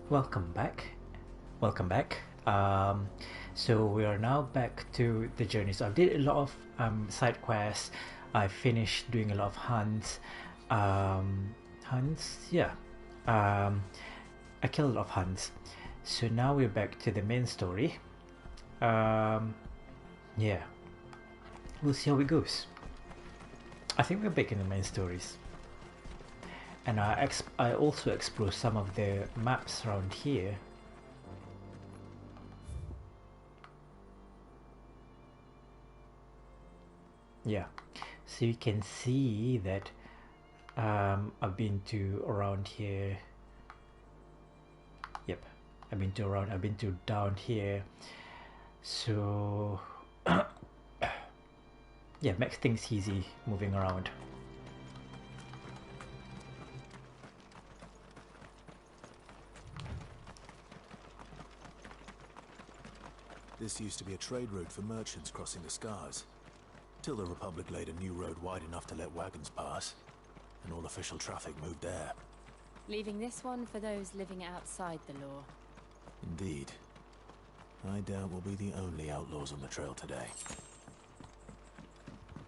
Welcome back. Welcome back. So we are now back to the journey. So I did a lot of side quests. I finished doing a lot of hunts. Yeah. I killed a lot of hunts. So now we're back to the main story. Yeah. We'll see how it goes. I think we're back in the main stories. And I also explore some of the maps around here. Yeah, so you can see that I've been to around here. Yep, I've been to down here. So yeah, makes things easy moving around. This used to be a trade route for merchants crossing the Scars, till the Republic laid a new road wide enough to let wagons pass, and all official traffic moved there. Leaving this one for those living outside the law. Indeed. I doubt we'll be the only outlaws on the trail today.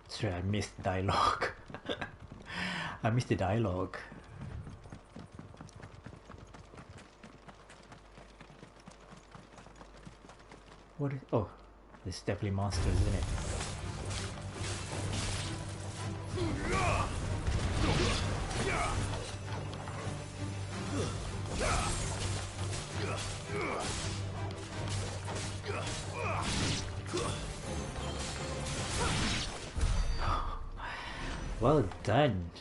Sorry, I missed dialogue. I missed the dialogue. What is... Oh, there's definitely monsters, isn't it? Well done.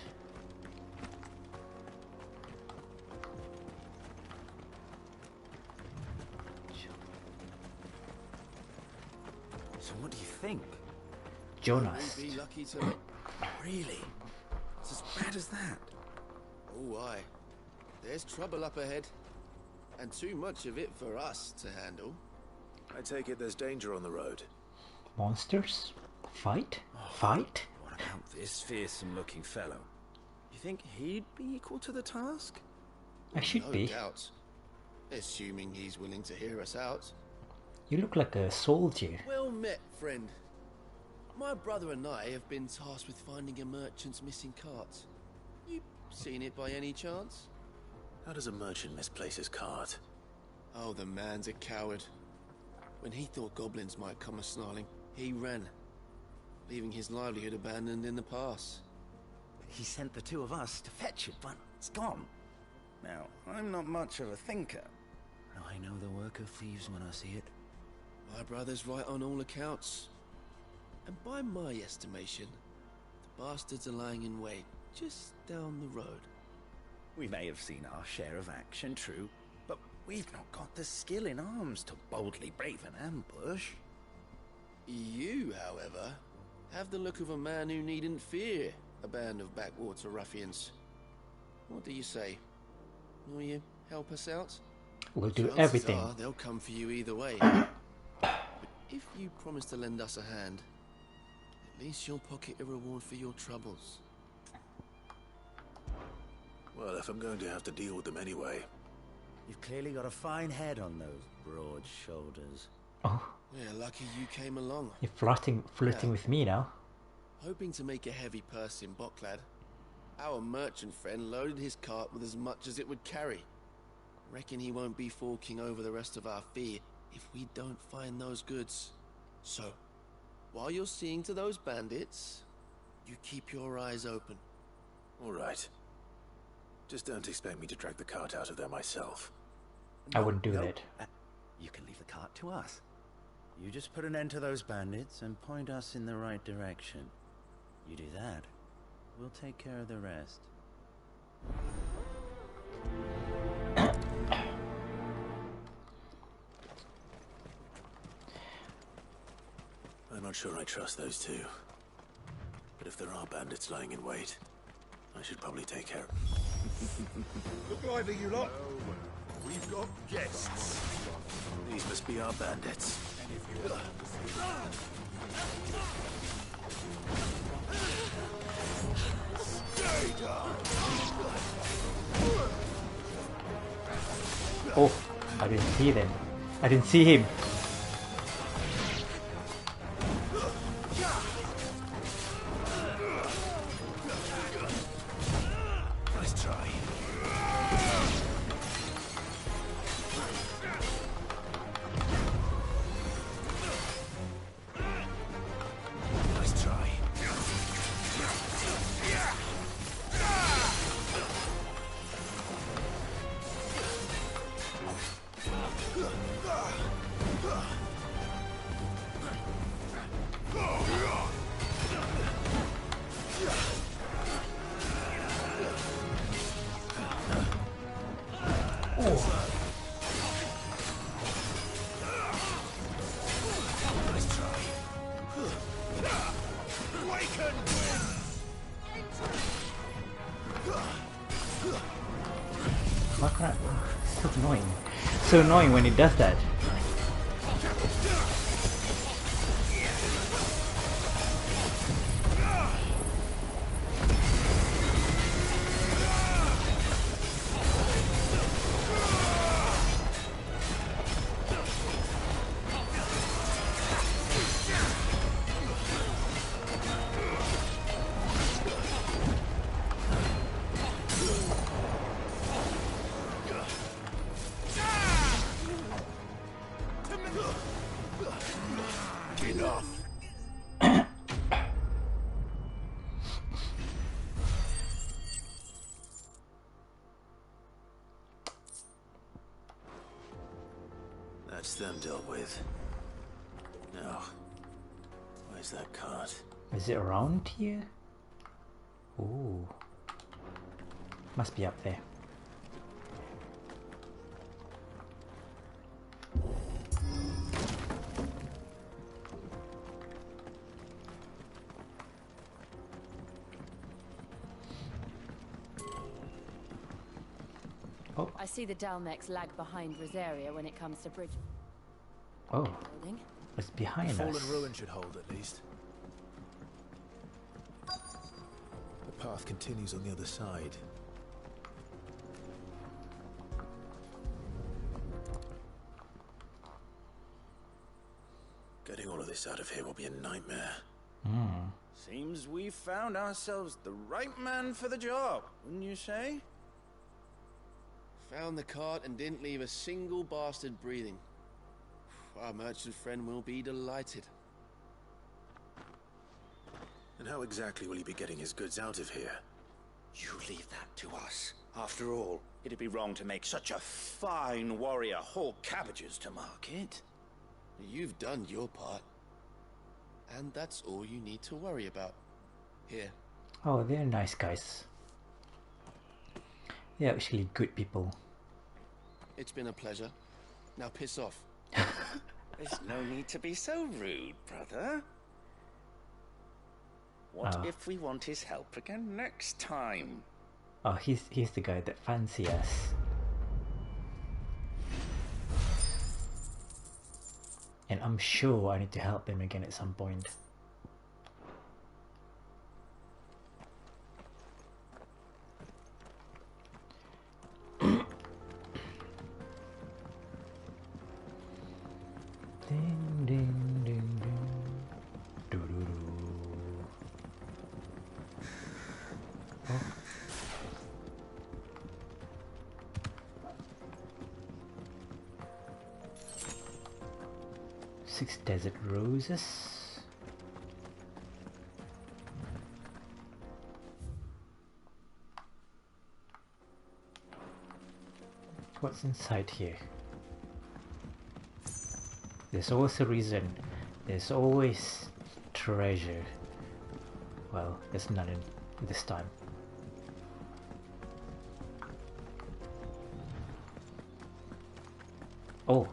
So what do you think? Jonas. We'd be lucky to... Really? It's as bad as that? Oh, aye. There's trouble up ahead. And too much of it for us to handle. I take it there's danger on the road. Monsters? Fight? Fight? What about this fearsome-looking fellow? You think he'd be equal to the task? I should No be. doubt. Assuming he's willing to hear us out. You look like a soldier. Well met, friend. My brother and I have been tasked with finding a merchant's missing cart. You seen it by any chance? How does a merchant misplace his cart? Oh, the man's a coward. When he thought goblins might come a-snarling, he ran, leaving his livelihood abandoned in the pass. He sent the two of us to fetch it, but it's gone. Now, I'm not much of a thinker. I know the work of thieves when I see it. My brother's right on all accounts. And by my estimation, the bastards are lying in wait just down the road. We may have seen our share of action, true, but we've not got the skill in arms to boldly brave an ambush. You, however, have the look of a man who needn't fear a band of backwater ruffians. What do you say? Will you help us out? We'll do Chances everything. are they'll come for you either way. But if you promise to lend us a hand, at least you'll pocket a reward for your troubles. Well, if I'm going to have to deal with them anyway. You've clearly got a fine head on those broad shoulders. Oh, We're lucky you came along. you're flirting with me now. Hoping to make a heavy purse in Boklad, our merchant friend loaded his cart with as much as it would carry. Reckon he won't be forking over the rest of our fee if we don't find those goods. So, while you're seeing to those bandits, you keep your eyes open. All right. Just don't expect me to drag the cart out of there myself. I wouldn't do Nope. that. You can leave the cart to us. You just put an end to those bandits and point us in the right direction. You do that, we'll take care of the rest. I'm not sure I trust those two. But if there are bandits lying in wait, I should probably take care of them. Look lively, you lot. We've got guests. These must be our bandits. Stay down. Oh, I didn't see them. I didn't see him. Nice try. Nice try. Why can't I? So annoying. So annoying when it does that. Enough. That's them dealt with. Now, where's that cart? Is it around here? Ooh. Must be up there. Oh. I see the Dalmex lag behind Rosaria when it comes to bridge Oh. building. It's behind The us. fallen ruin should hold at least. The path continues on the other side. Getting all of this out of here will be a nightmare. Hmm. Seems we found ourselves the right man for the job, wouldn't you say? Found the cart and didn't leave a single bastard breathing. Our merchant friend will be delighted. And how exactly will he be getting his goods out of here? You leave that to us. After all, it'd be wrong to make such a fine warrior haul cabbages to market. You've done your part. And that's all you need to worry about. Here. Oh, they're nice guys. They're actually good people. It's been a pleasure. Now piss off. There's no need to be so rude, brother. What Oh. if we want his help again next time? Oh, he's the guy that fancy us. And I'm sure I need to help him again at some point. Ding ding ding ding. Doo doo doo. Oh. Six desert roses. What's inside here? There's always a reason. There's always treasure. Well, there's none in this time. Oh.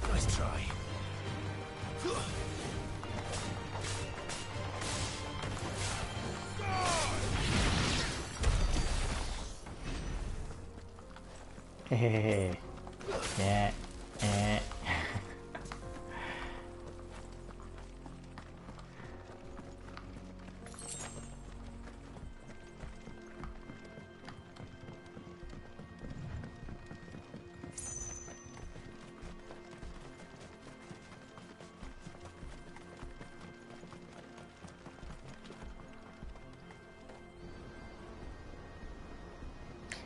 Nice try. Hey. Yeah. Eh.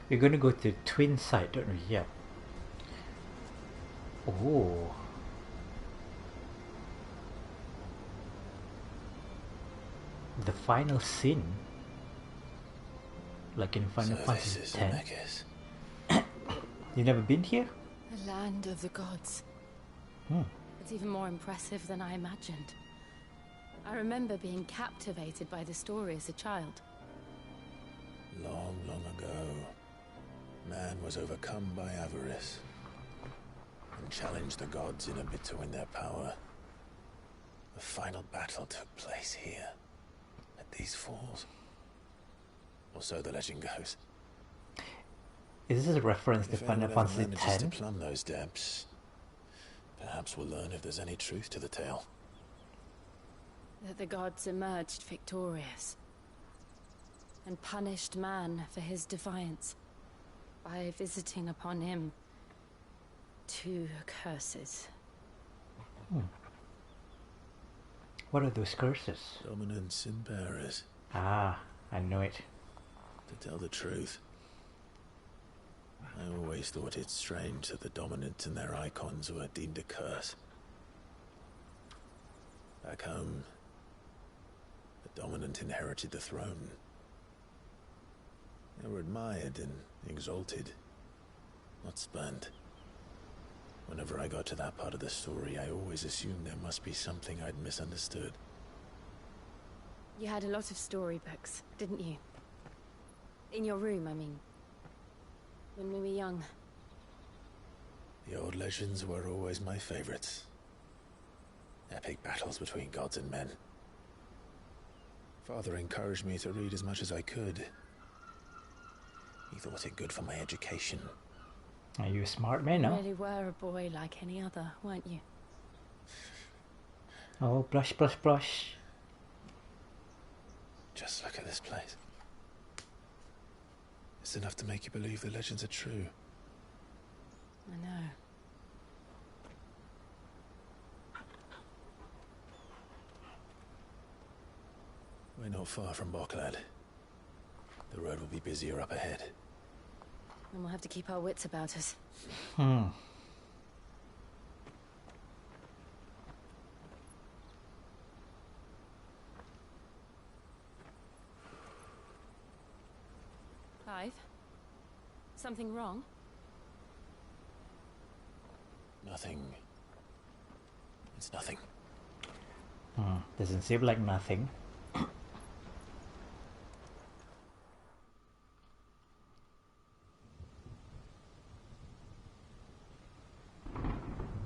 We're gonna go to twin side, don't we? Yeah. Oh. The final sin. Like in Final Fantasy This is X. Zemeckis. You never been here? The land of the gods. It's even more impressive than I imagined. I remember being captivated by the story as a child. Long, long ago, man was overcome by avarice and challenged the gods in a bid to win their power. The final battle took place here, at these falls. Or so the legend goes. Is this a reference to If Final anyone ever Fantasy manages to X? plumb those depths, perhaps we'll learn if there's any truth to the tale. That the gods emerged victorious and punished man for his defiance by visiting upon him 2 curses. What are those curses? Dominant sin bearers. Ah, I know it. To tell the truth, I always thought it strange that the dominant and their icons were deemed a curse. Back home, the dominant inherited the throne. They were admired and exalted, not spurned. Whenever I got to that part of the story, I always assumed there must be something I'd misunderstood. You had a lot of storybooks, didn't you? In your room, I mean. When we were young. The old legends were always my favorites. Epic battles between gods and men. Father encouraged me to read as much as I could. He thought it good for my education. Are you a smart man, You no? really were a boy like any other, weren't you? Oh, blush, blush, blush. Just look at this place. It's enough to make you believe the legends are true. I know. We're not far from Boklad. The road will be busier up ahead. And we'll have to keep our wits about us. Clive? Something wrong? Nothing. It's nothing. Doesn't seem like nothing.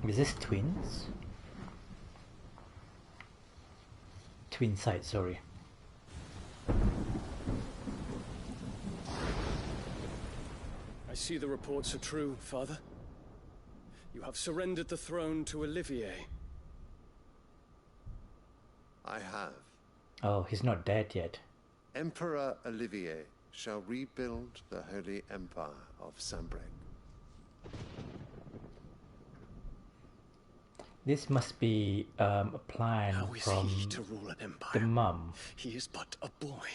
Is this twins? Twin side, sorry. I see the reports are true, Father. You have surrendered the throne to Olivier. I have. Oh, he's not dead yet. Emperor Olivier shall rebuild the Holy Empire of Sanbreque. This must be a plan How is from he to rule an empire? the mum. He is but a boy.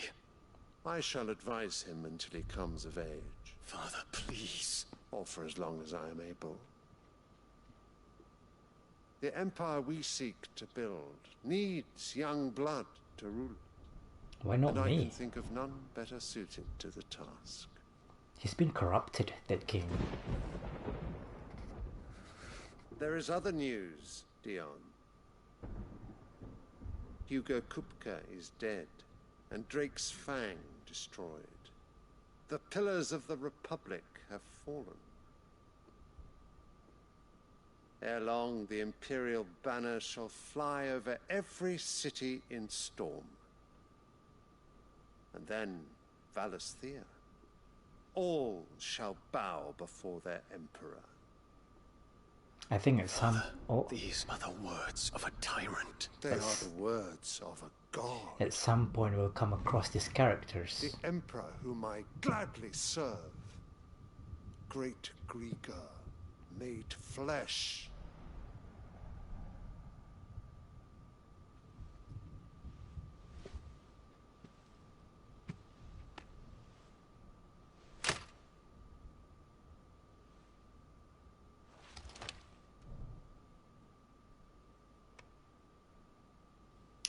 I shall advise him until he comes of age, Father, please. or for as long as I am able. The empire we seek to build needs young blood to rule it. Why not And I me? can think of none better suited to the task. He's been corrupted, that king. There is other news, Dion. Hugo Kupka is dead, and Drake's Fang destroyed. The pillars of the Republic have fallen. Ere long, the Imperial banner shall fly over every city in Storm. And then Valisthea. all shall bow before their emperor. I think it's some. Oh, These are the words of a tyrant. They are the words of a god. At some point we'll come across these characters. The emperor whom I gladly serve. Great Grieger, made flesh.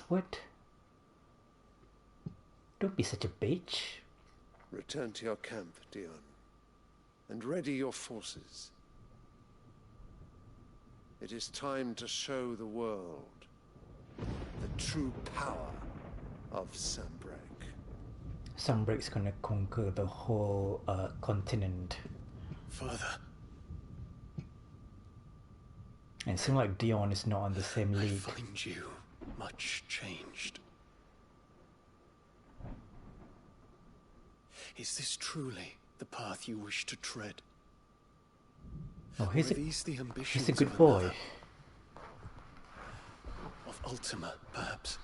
What? Don't be such a bitch. Return to your camp, Dion, and ready your forces. It is time to show the world the true power of Sanbreque. Sunbreak's gonna conquer the whole continent. Father. And it seems like Dion is not on the same I league. find you much changed. Is this truly the path you wish to tread? Oh, he's Or are these the ambitions a good of boy. another? Of Ultima, perhaps?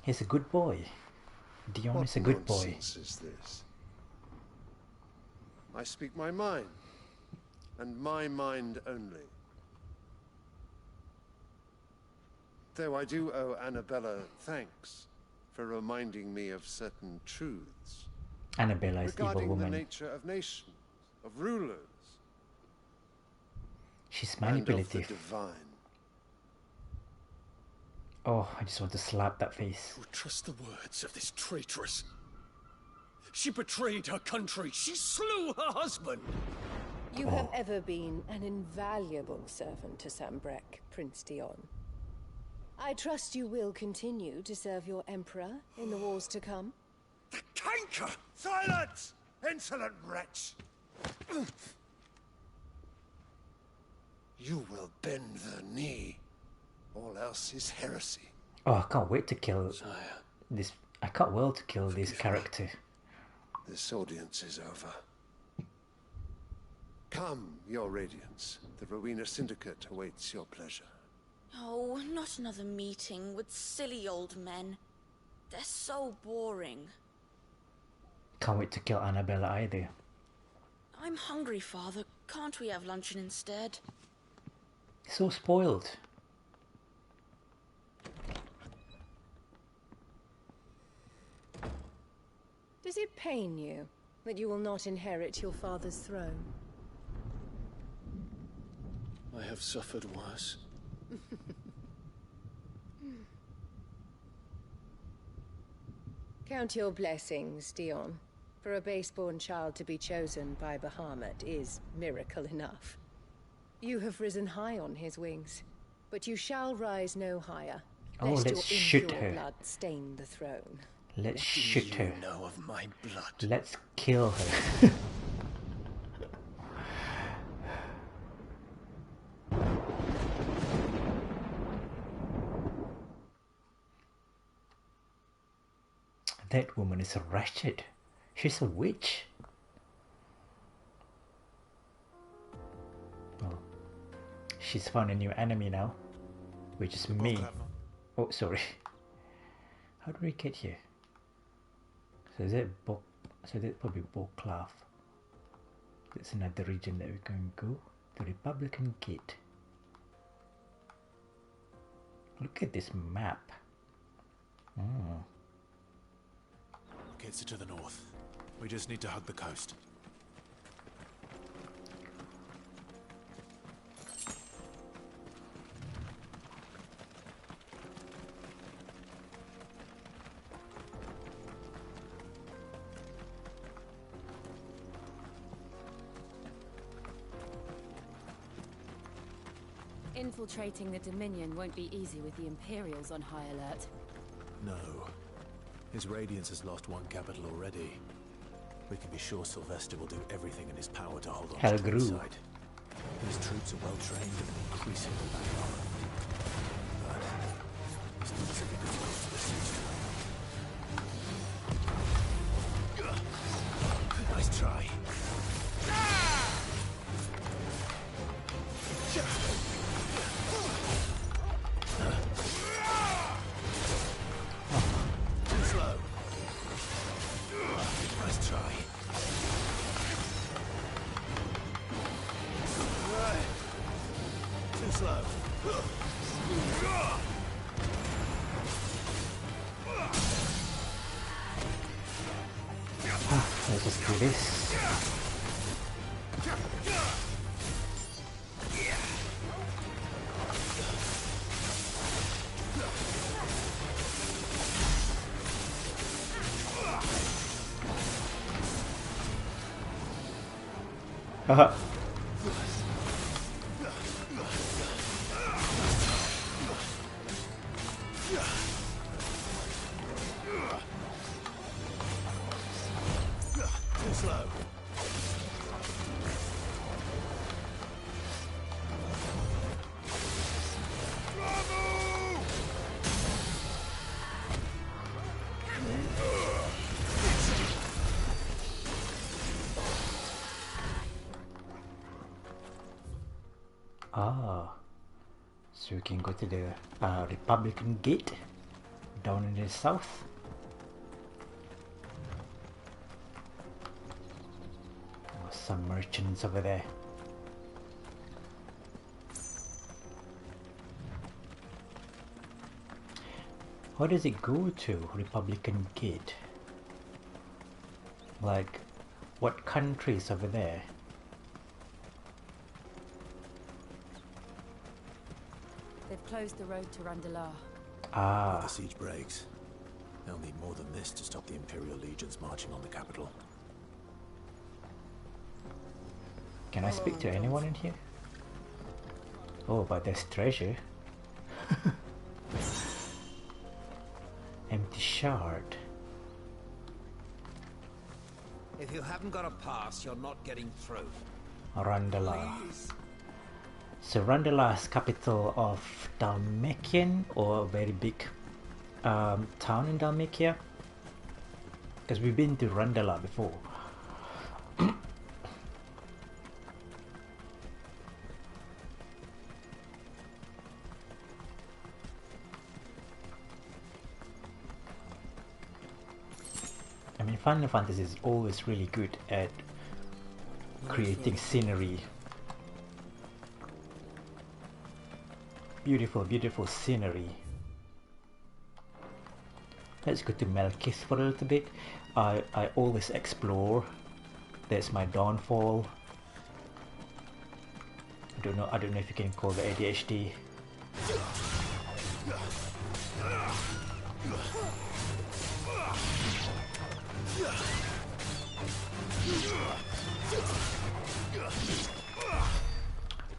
He's a good boy. Dion is a good boy. What nonsense is this? I speak my mind, and my mind only. Though I do owe Annabella thanks for reminding me of certain truths. Annabella is evil regarding woman. the nature of nations, of rulers, She's and of manipulative. the divine. Oh, I just want to slap that face. You trust the words of this traitress. She betrayed her country. She slew her husband. You have ever been an invaluable servant to Sanbreque, Prince Dion. I trust you will continue to serve your emperor in the wars to come. The canker! Silence! Insolent wretch! You will bend the knee. All else is heresy. Oh, I can't wait to kill Sire. this. I can't wait to kill this character. This audience is over. Come, your radiance. The Rowena Syndicate awaits your pleasure. Oh, not another meeting with silly old men. They're so boring. Can't wait to kill Annabella either. I'm hungry, Father. Can't we have luncheon instead? So spoiled. Does it pain you that you will not inherit your father's throne? I have suffered worse. Count your blessings, Dion. For a base-born child to be chosen by Bahamut is miracle enough. You have risen high on his wings, but you shall rise no higher, Oh, lest let's your shoot impure her. blood stain the throne. Let's shoot her. You know of my blood. Let's kill her. That woman is wretched. She's a witch. Oh. She's found a new enemy now, which is me. Oh, sorry. How do we get here? So is it so that's probably Boklad. That's another region that we can go. The Republican Gate. Look at this map. Oh. Gates are to the north. We just need to hug the coast. Infiltrating the Dominion won't be easy with the Imperials on high alert. No. His Radiance has lost one capital already. We can be sure Sylvester will do everything in his power to hold on to the Helgru. side. His troops are well trained and increasingly back-armored. But he's not so difficult to the siege. Nice try. slow. Let's just do this. Haha. Too slow. Ah, so we can go to the Republican Gate down in the south. Oh, some merchants over there. How does it go to Republican Gate? Like, what countries over there? They've closed the road to Randalar. Ah. If the siege breaks, they'll need more than this to stop the Imperial legions marching on the capital. Can I speak to anyone in here? Oh, but there's treasure. Empty shard. If you haven't got a pass, you're not getting through. Randalar. So Randalar is capital of Dalmakian, or a very big town in Dalmakia. Because we've been to Randalar before. I mean, Final Fantasy is always really good at creating scenery. Beautiful, beautiful scenery. Let's go to Melkith for a little bit. I always explore. That's my downfall. I don't know if you can call the ADHD.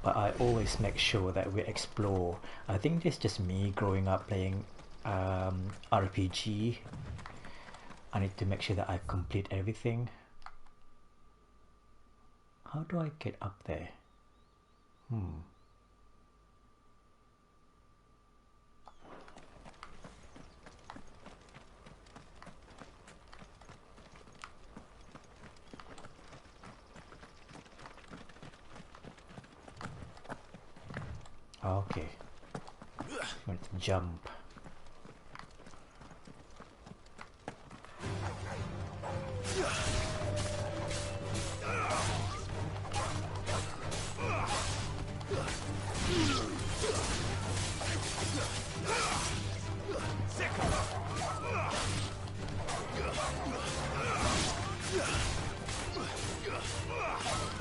But I always make sure that we explore. I think it's just me growing up playing RPG. I need to make sure that I complete everything. How do I get up there? Okay. Let's jump.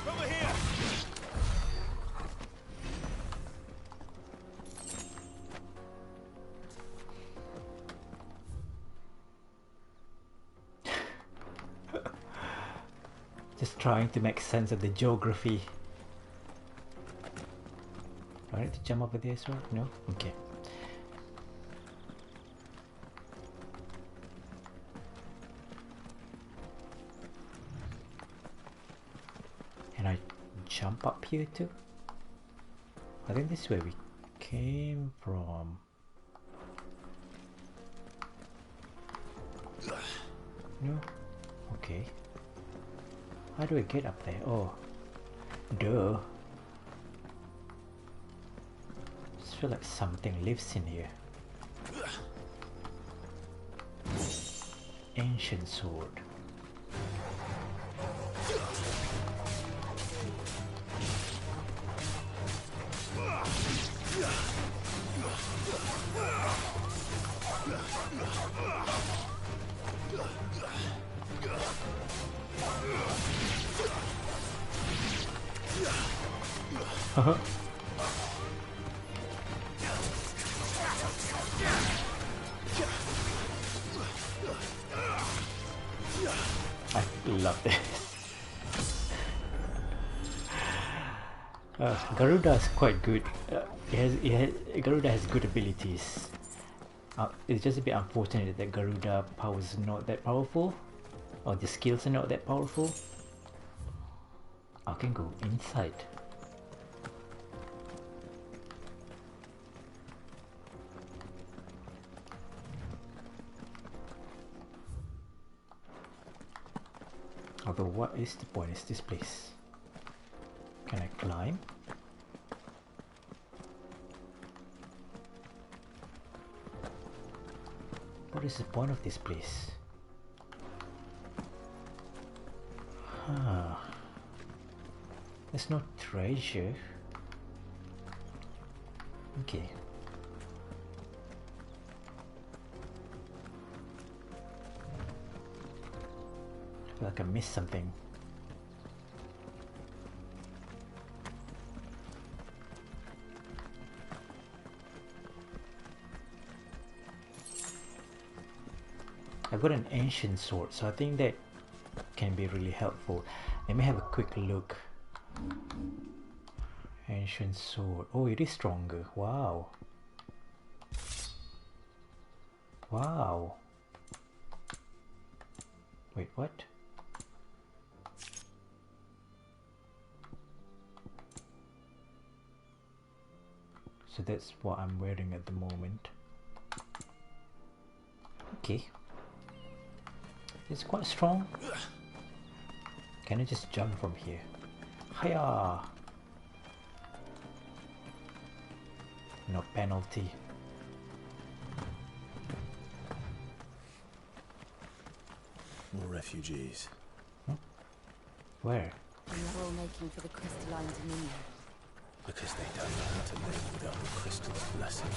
Over here. Just trying to make sense of the geography. Do I need to jump over there as well? No? Okay. And I jump up here too? I think this is where we came from. No? Okay. How do I get up there? Oh, duh. Just feel like something lives in here. Ancient sword. I love this. Garuda is quite good. Garuda has good abilities. It's just a bit unfortunate that Garuda power is not that powerful, or the skills are not that powerful. I can go inside. Although, what is the point? Is this place? Can I climb? What is the point of this place? Huh. There's no treasure. Okay. I feel like I missed something. I've got an ancient sword, so I think that can be really helpful. Let me have a quick look. Ancient sword. Oh, it is stronger. Wow. Wow. Wait, what? So that's what I'm wearing at the moment. Okay. It's quite strong. Can I just jump from here? Hiya! No penalty. More refugees. Huh? Where? And they're all making for the crystalline dominion. Because they don't know how to live without the crystal's blessing.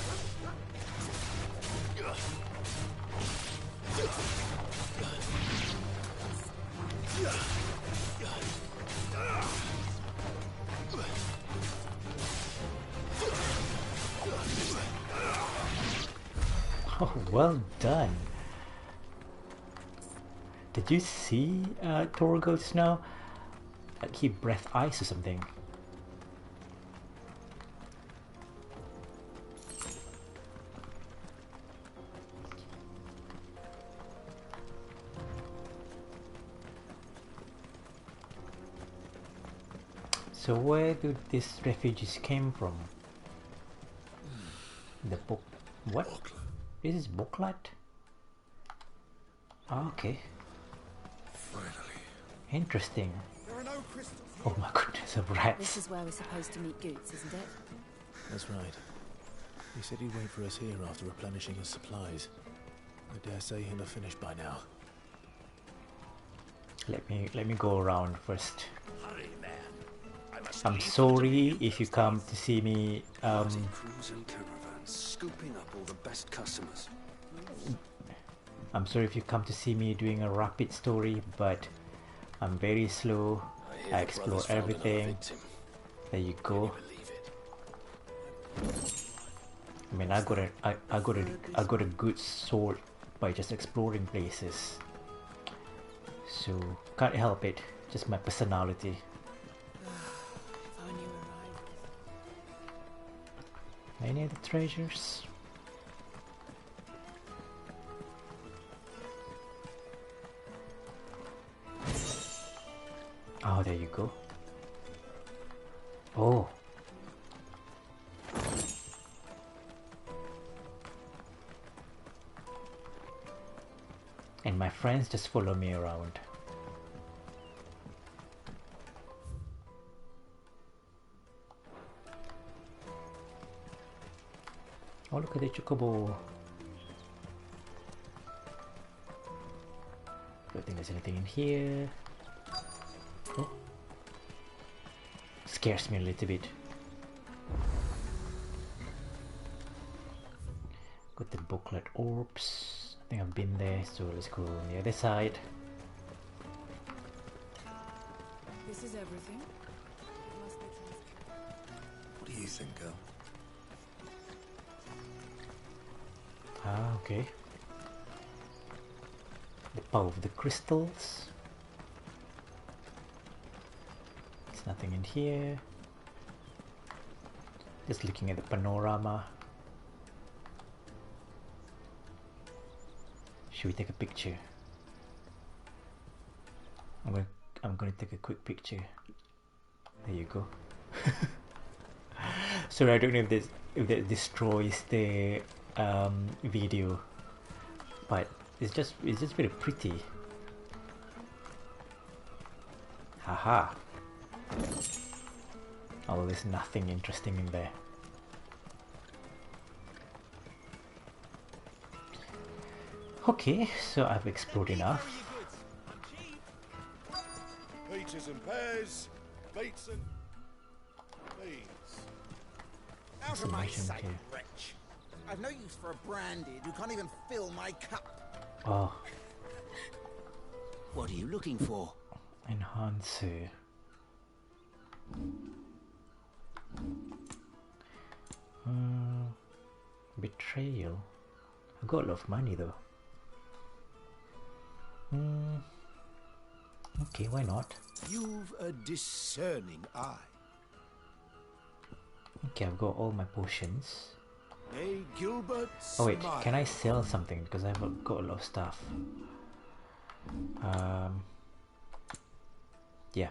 Oh, well done. Did you see Torgal just now? Like he breathed ice or something. So where do these refugees came from? The book. What? Boklad. This is Boklad? Oh, okay. Finally. Interesting. There are no crystals. Oh my goodness, of rats. This is where we're supposed to meet Goots, isn't it? That's right. He said he'd wait for us here after replenishing his supplies. I dare say he'll have finished by now. Let me go around first. Hurry, man. I must I'm leave sorry the if you come to see me. Crews and caravans, scooping up all the best customers. I'm sorry if you come to see me doing a rapid story, but I'm very slow. I explore everything. There you go. I mean, I got a good sword by just exploring places. So can't help it. Just my personality. Any other treasures? Oh, there you go. Oh. And my friends just follow me around. Oh, look at the chocobo. Don't think there's anything in here. Oh. Scares me a little bit. Got the Boklad orbs. I think I've been there, so let's go on the other side. This is everything. do you think, girl? Ah, okay. The power of the crystals. There's nothing in here. Just looking at the panorama. Should we take a picture? I'm gonna take a quick picture. There you go. Sorry, I don't know if that destroys the video, but it's just very pretty. Haha. Oh, there's nothing interesting in there. Okay, so I've explored enough. Peaches and pears, beets and beans. Out of my sight, wretch. I've no use for a branded who can't even fill my cup. Oh. What are you looking for? Enhancer. Betrayal. I got a lot of money though. Okay, why not? You've a discerning eye. Okay, I've got all my potions. A Gilbert Oh wait, smile. can I sell something? Because I've got a lot of stuff. Yeah.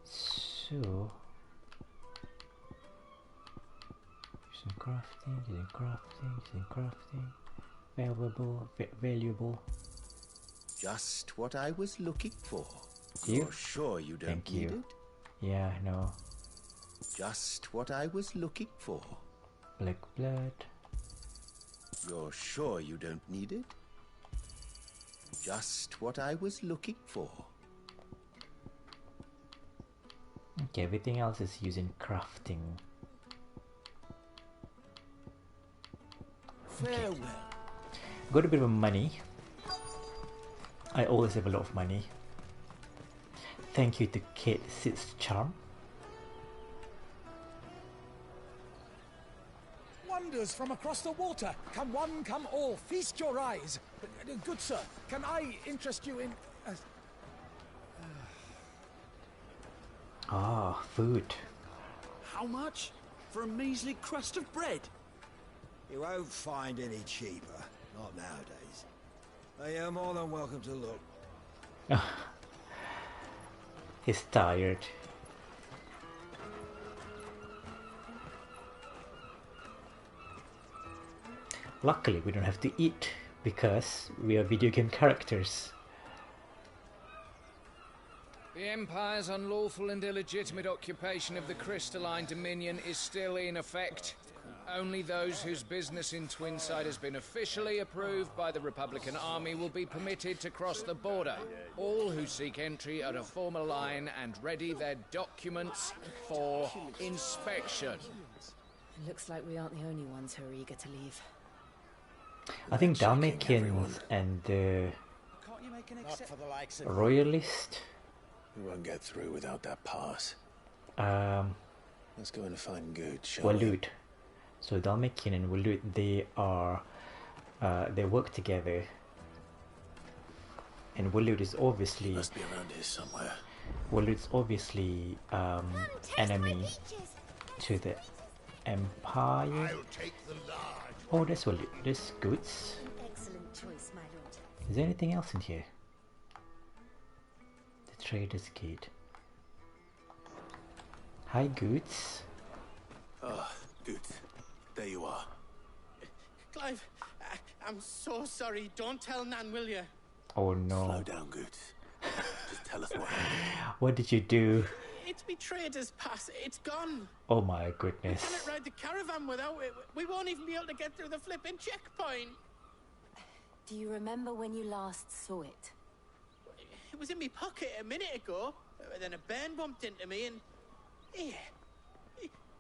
So using crafting. Valuable. Just what I was looking for. You? You're sure you don't Thank need you. it? Yeah, I know. Just what I was looking for. Black blood. You're sure you don't need it? Just what I was looking for. Okay, everything else is using crafting. Farewell. Got a bit of money. I always have a lot of money. Thank you to Kate Sid's Charm. Wonders from across the water. Come one, come all. Feast your eyes. Good sir, can I interest you in... Ah, food. How much? For a measly crust of bread? You won't find any cheaper. Not nowadays. But you're more than welcome to look. He's tired. Luckily, we don't have to eat because we are video game characters. The Empire's unlawful and illegitimate occupation of the crystalline dominion is still in effect. Only those whose business in Twinside has been officially approved by the Republican Army will be permitted to cross the border. All who seek entry are to form a line and ready their documents for inspection. It looks like we aren't the only ones who are eager to leave. I think Dalmatians and the Royalist. We won't get through without that pass. Let's go and find Good, shall we? Walud. So Dalmatian and Walud, they are they work together. And Walud is obviously Must be around here somewhere. Walud's obviously enemy to the Empire. Oh, that's Walud. That's Goods. Excellent choice, my lord. Is there anything else in here? The Trader's Gate. Hi, Goods. Ah, Good. There you are. Clive, I'm so sorry. Don't tell Nan, will you? Oh no. Slow down, Good. Just tell us what happened. What did you do? It's betrayed us, pass. It's gone. Oh my We goodness. cannot ride the caravan without it. We won't even be able to get through the flipping checkpoint. Do you remember when you last saw it? It was in my pocket a minute ago. Then a bairn bumped into me and... Yeah.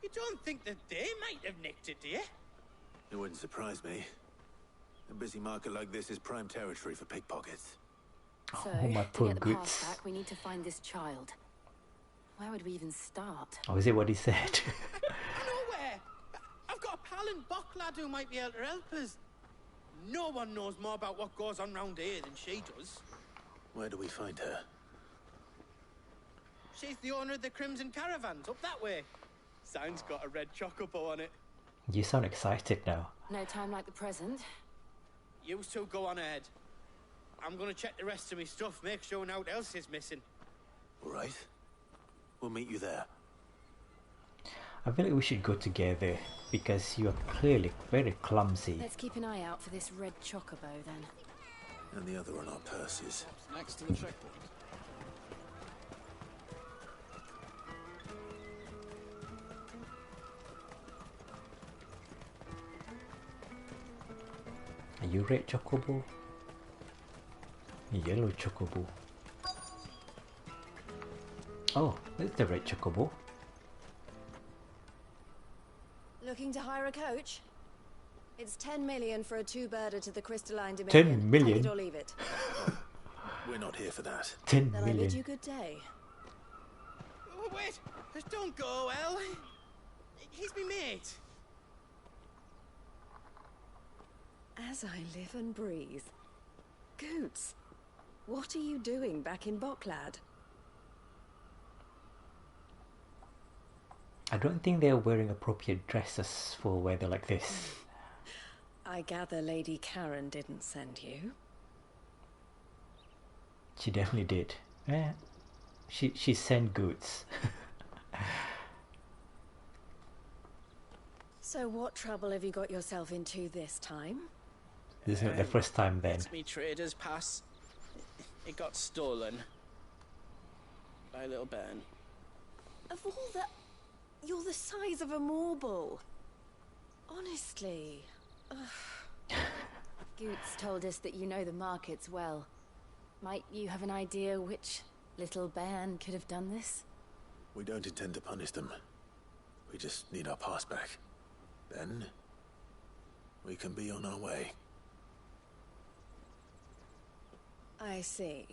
You don't think that they might have nicked it, do you? It wouldn't surprise me. A busy market like this is prime territory for pickpockets. So, Oh, my to poor get the Goods. pass back, we need to find this child. Where would we even start? Oh, is it what he said? I know in Boklad who might be able to help us. No one knows more about what goes on round here than she does. Where do we find her? She's the owner of the Crimson Caravans, up that way. Sign's got a red chocobo on it. You sound excited now. No time like the present. You two go on ahead. I'm gonna check the rest of my stuff, make sure nothing else is missing. All right. We'll meet you there. I feel like we should go together because you are clearly very clumsy. Let's keep an eye out for this red chocobo then. And the other on our purses. Next to the checkpoint. Are you red chocobo? Yellow chocobo. Oh, that's the red chocobo. Looking to hire a coach? It's 10 million for a two-birder to the Crystalline Dominion. 10 million? Take it or leave it. We're not here for that. 10 Then million. I bid you good day. Oh, wait! Don't go, El. He's me mate. As I live and breathe. Goots, what are you doing back in Boklad? I don't think they're wearing appropriate dresses for weather like this. I gather Lady Karen didn't send you. She definitely did. She sent goods. So what trouble have you got yourself into this time? This is not the first time then. It's me trader's pass. It got stolen. By a little bairn. Of all the... You're the size of a marble. Honestly. Goots told us that you know the markets well. Might you have an idea which little bairn could have done this? We don't intend to punish them. We just need our pass back. Then we can be on our way. I see.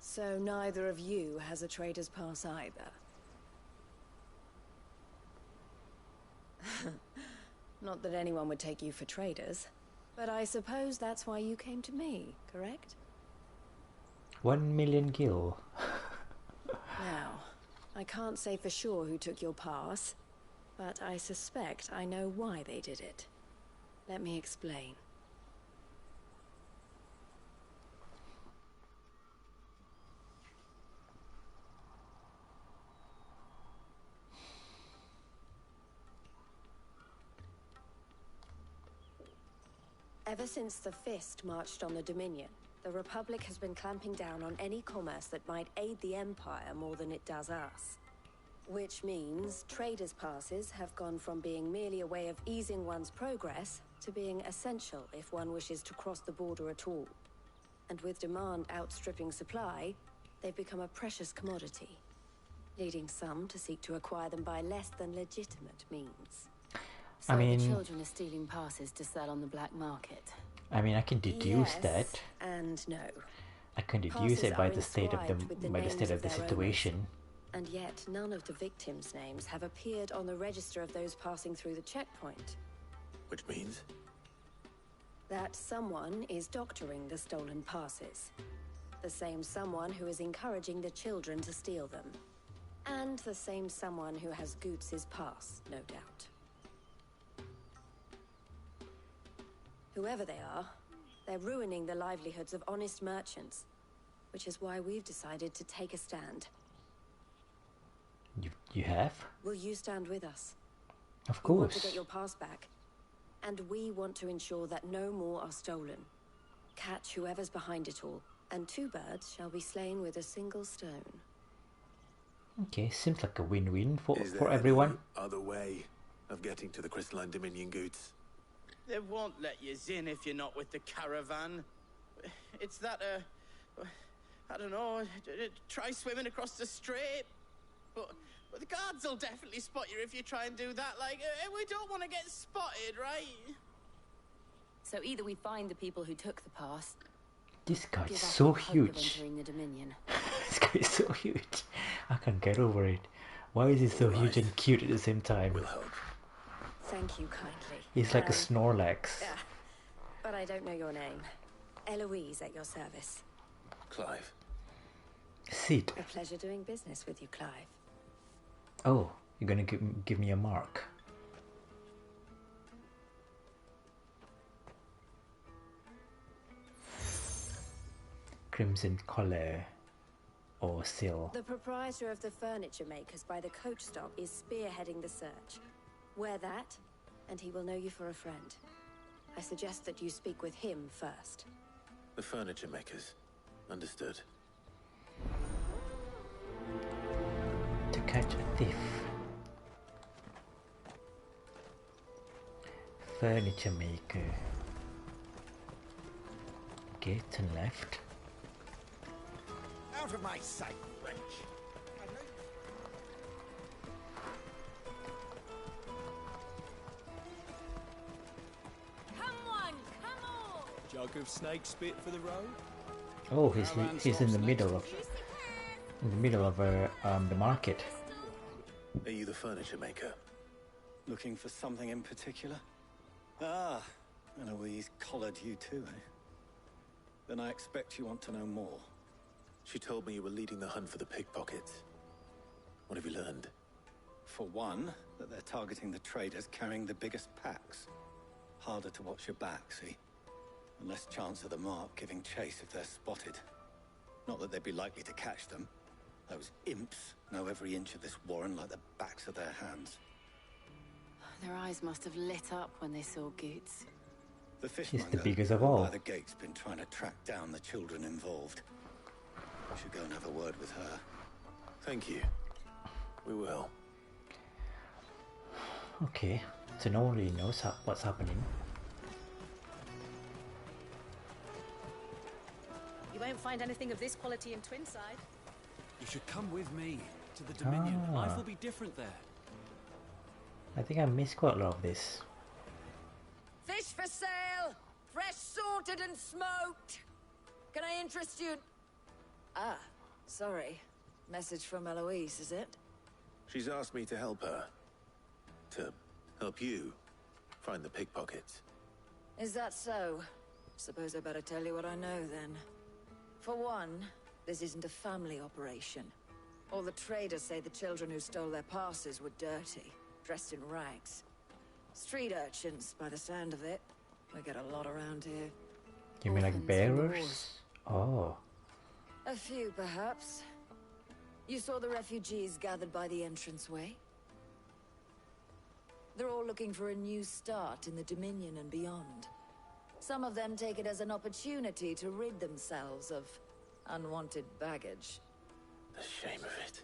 So neither of you has a trader's pass either. Not that anyone would take you for traders, but I suppose that's why you came to me, correct? 1 million gil. Now, I can't say for sure who took your pass, but I suspect I know why they did it. Let me explain. Ever since the Fist marched on the Dominion, the Republic has been clamping down on any commerce that might aid the Empire more than it does us. Which means traders' passes have gone from being merely a way of easing one's progress to being essential if one wishes to cross the border at all. And with demand outstripping supply, they've become a precious commodity, leading some to seek to acquire them by less than legitimate means. So I mean, the children are stealing passes to sell on the black market. I mean, I can deduce Yes, that. and no. I can deduce Passes it by are the state of the inscribed with the by the names state of the their owners. situation. And yet, none of the victims' names have appeared on the register of those passing through the checkpoint. Which means? That someone is doctoring the stolen passes. The same someone who is encouraging the children to steal them. And the same someone who has Goots' pass, no doubt. Whoever they are, they're ruining the livelihoods of honest merchants, which is why we've decided to take a stand. You have? Will you stand with us? Of You want to course. get your pass back, and we want to ensure that no more are stolen. Catch whoever's behind it all, and two birds shall be slain with a single stone. Okay, seems like a win-win for Is there everyone. any other way of getting to the Crystalline Dominion goods? They won't let you in if you're not with the caravan. It's that, I don't know, try swimming across the strait. But the guards will definitely spot you if you try and do that. Like, we don't want to get spotted, right? So either we find the people who took the pass. This guy give is up so all hope of huge. entering the Dominion. This guy is so huge. I can't get over it. Why is he so huge and cute at the same time? We'll help. Thank you kindly. He's like a Snorlax. Yeah, but I don't know your name. Eloise at your service. Clive. Sid. A pleasure doing business with you, Clive. Oh, you're gonna give me a mark. Crimson collar or seal. The proprietor of the furniture makers by the coach stop is spearheading the search. Wear that, and he will know you for a friend. I suggest that you speak with him first. The furniture makers. Understood. To catch a thief. Furniture maker. Okay, turn left. Out of my sight, wench! Come on, come on! Jug of snake spit for the road? Oh, he's in the middle of the market. Are you the furniture maker? Looking for something in particular? Ah, Eloise collared you too, eh? Then I expect you want to know more. She told me you were leading the hunt for the pickpockets. What have you learned? For one, that they're targeting the traders carrying the biggest packs. Harder to watch your back, see? And less chance of the mark giving chase if they're spotted. Not that they'd be likely to catch them. Those imps know every inch of this warren like the backs of their hands. Their eyes must have lit up when they saw Goots. The She's fishmonger the biggest of all. by the gate's been trying to track down the children involved. I should go and have a word with her. Thank you. We will. Okay, so no one really knows what's happening. You won't find anything of this quality in Twinside. You should come with me to the Dominion. Ah. Life will be different there. I think I missed quite a lot of this. Fish for sale! Fresh sorted and smoked! Can I interest you? Ah, sorry. Message from Eloise, is it? She's asked me to help her. To help you find the pickpockets. Is that so? Suppose I better tell you what I know, then. For one, this isn't a family operation. All the traders say the children who stole their passes were dirty, dressed in rags. Street urchins, by the sound of it. We get a lot around here. You mean like Orphans from the bearers? wars. Oh. A few, perhaps. You saw the refugees gathered by the entranceway? They're all looking for a new start in the Dominion and beyond. Some of them take it as an opportunity to rid themselves of unwanted baggage. The shame of it.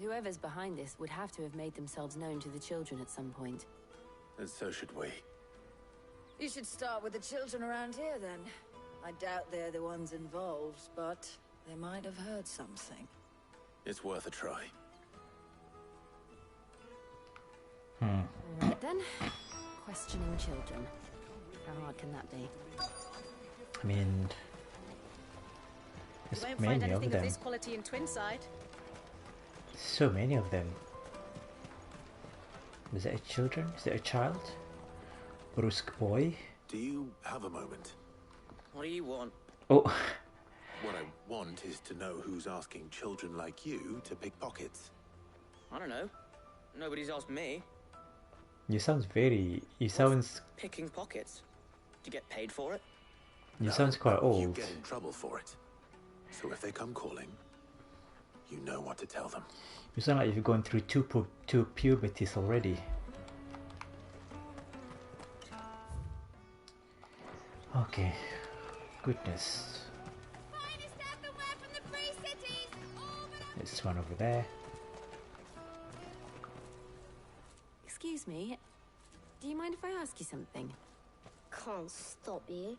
Whoever's behind this would have to have made themselves known to the children at some point. And so should we. You should start with the children around here, then. I doubt they're the ones involved, but they might have heard something. It's worth a try. Right then. Questioning children. How hard can that be? I mean, You there's won't find many of anything of them. this quality in Twinside. So many of them. Is it a children? Is it a child? Brusque boy? Do you have a moment? What do you want? Oh. What I want is to know who's asking children like you to pick pockets. I don't know. Nobody's asked me. You sounds very... You sounds... Picking pockets. Do you get paid for it? You sounds quite You old. get in trouble for it. So if they come calling, you know what to tell them. You sound like you've gone through two puberties already. Okay. Goodness. There's one over there. Excuse me. Do you mind if I ask you something? Can't stop you.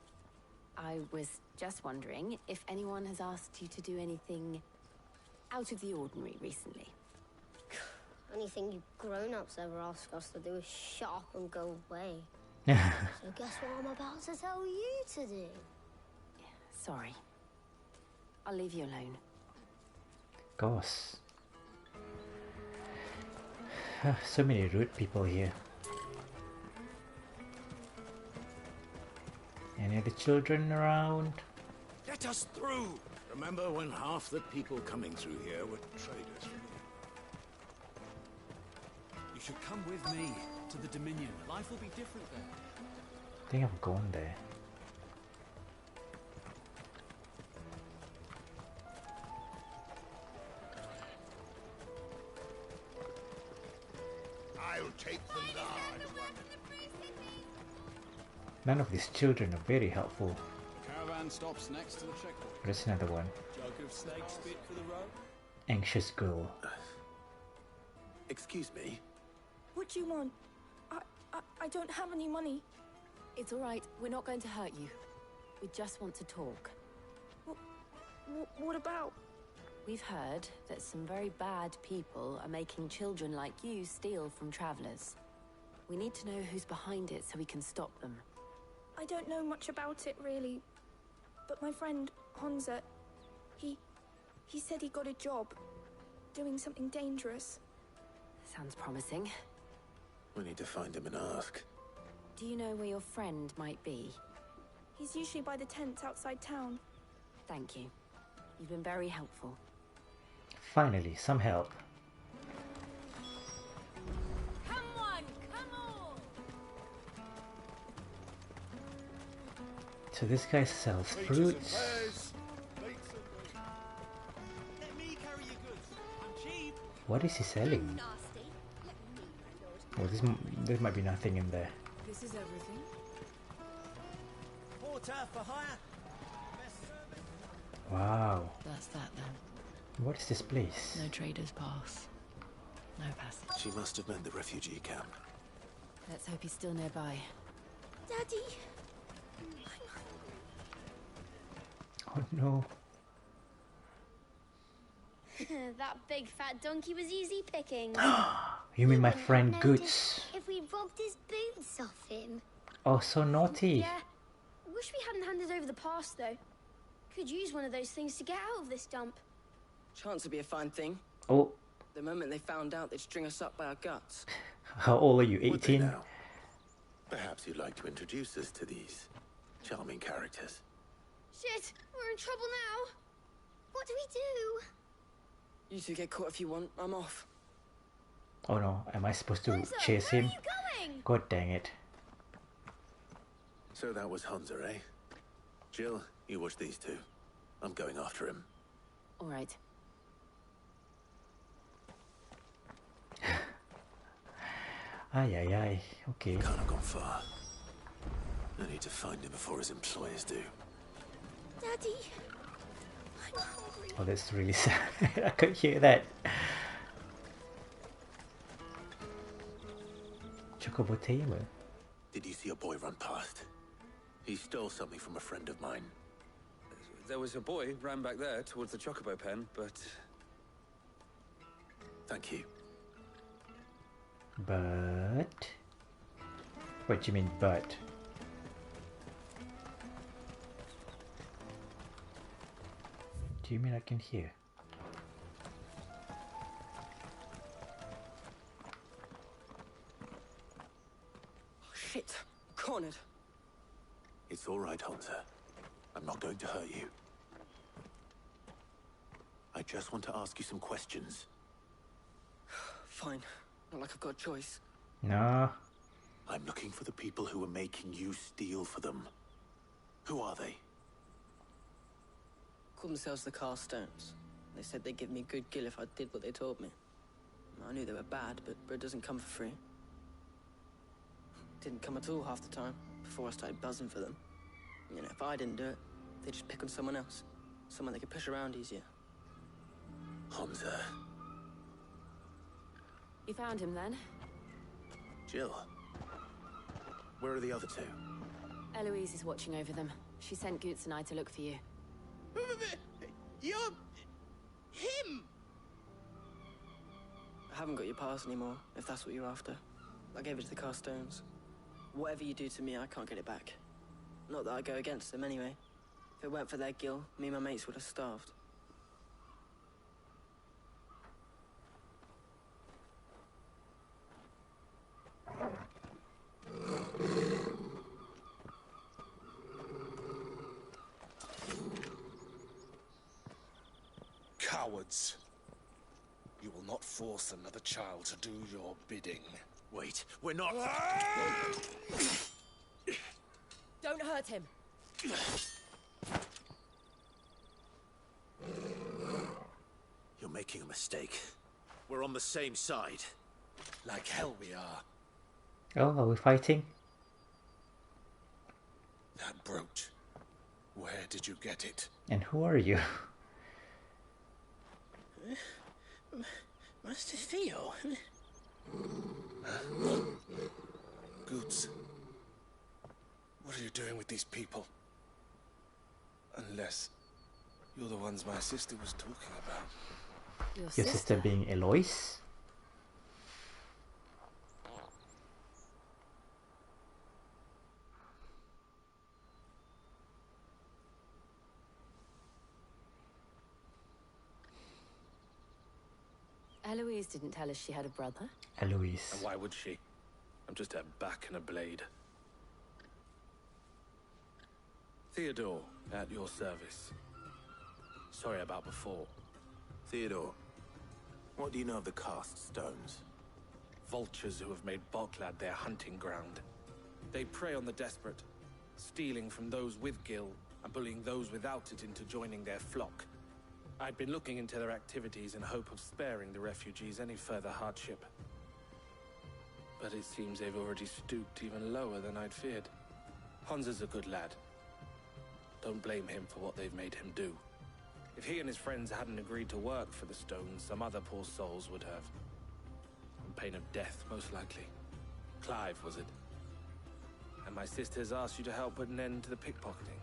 I was just wondering if anyone has asked you to do anything out of the ordinary recently. Anything you grown-ups ever ask us to do is shut up and go away. So guess what I'm about to tell you to do? Sorry. I'll leave you alone. Gosh. So many rude people here. Any other children around? Let us through! Remember when half the people coming through here were traders from here? You should come with me to the Dominion. Life will be different there. I think I've gone there. I'll take the large one. None of these children are very helpful. The caravan stops next to the checkpoint. There's another one. Jug of snake spit for the road. Anxious girl. Excuse me? What do you want? I don't have any money. It's all right. We're not going to hurt you. We just want to talk. What about? We've heard that some very bad people are making children like you steal from travelers. We need to know who's behind it so we can stop them. I don't know much about it, really. But my friend, Honza, he said he got a job doing something dangerous. Sounds promising. We need to find him and ask. Do you know where your friend might be? He's usually by the tents outside town. Thank you. You've been very helpful. Finally, some help. Come on, come on! So this guy sells fruits. Let me carry your goods. I'm cheap. What is he selling? Oh, this might be nothing in there. This is everything. Porter for hire. Wow. That's that then. What is this place? No traders pass. No passage. She must have meant the refugee camp. Let's hope he's still nearby. Daddy! Oh no. That big fat donkey was easy picking. You mean my Wouldn't friend have Goods? noticed if we robbed his boots off him. Oh, so naughty. Yeah. Wish we hadn't handed over the pass, though. Could use one of those things to get out of this dump. Chance would be a fine thing. Oh. The moment they found out, they'd string us up by our guts. How old are you? Would they 18? now? Perhaps you'd like to introduce us to these charming characters. Shit, we're in trouble now. What do we do? You two get caught if you want. I'm off. Oh no, am I supposed to Hansa, chase where him? are you going? God dang it. So that was Hunter, eh? Jill, you watch these two. I'm going after him. All right. Ay, ay, ay. Okay. Can't have gone far. I need to find him before his employers do. Daddy! I'm hungry. Oh, that's really sad. I could hear that. Chocobo Tamer. Did you see a boy run past? He stole something from a friend of mine. There was a boy ran back there towards the Chocobo pen, but... Thank you. But... What do you mean, but? Do you mean I can hear? Oh, shit. Cornered. It's all right, Hunter. I'm not going to hurt you. I just want to ask you some questions. Fine. Not like I've got a choice. Nah. I'm looking for the people who are making you steal for them. Who are they? Called themselves the Carstones. They said they'd give me good gill if I did what they told me. I knew they were bad, but bread doesn't come for free. Didn't come at all half the time, before I started buzzing for them. You know, if I didn't do it, they'd just pick on someone else. Someone they could push around easier. Hunter. You found him then? Jill. Where are the other two? Eloise is watching over them. She sent Goots and I to look for you. You're... him! I haven't got your pass anymore, if that's what you're after. I gave it to the Carstones. Whatever you do to me, I can't get it back. Not that I go against them anyway. If it weren't for their gill, me and my mates would have starved. Cowards. You will not force another child to do your bidding. Wait, we're not... Don't hurt him. You're making a mistake. We're on the same side. Like hell we are. Oh, are we fighting? That brooch. Where did you get it? And who are you? Master Theo. Goods. What are you doing with these people? Unless you're the ones my sister was talking about. Your sister being Eloise? Eloise didn't tell us she had a brother. Eloise. And why would she? I'm just her back and a blade. Theodore, at your service. Sorry about before. Theodore, what do you know of the cast stones? Vultures who have made Boklad their hunting ground. They prey on the desperate, stealing from those with gil and bullying those without it into joining their flock. I'd been looking into their activities in hope of sparing the refugees any further hardship. But it seems they've already stooped even lower than I'd feared. Hansa's a good lad. Don't blame him for what they've made him do. If he and his friends hadn't agreed to work for the stones, some other poor souls would have. On pain of death, most likely. Clive, was it? And my sisters asked you to help put an end to the pickpocketing.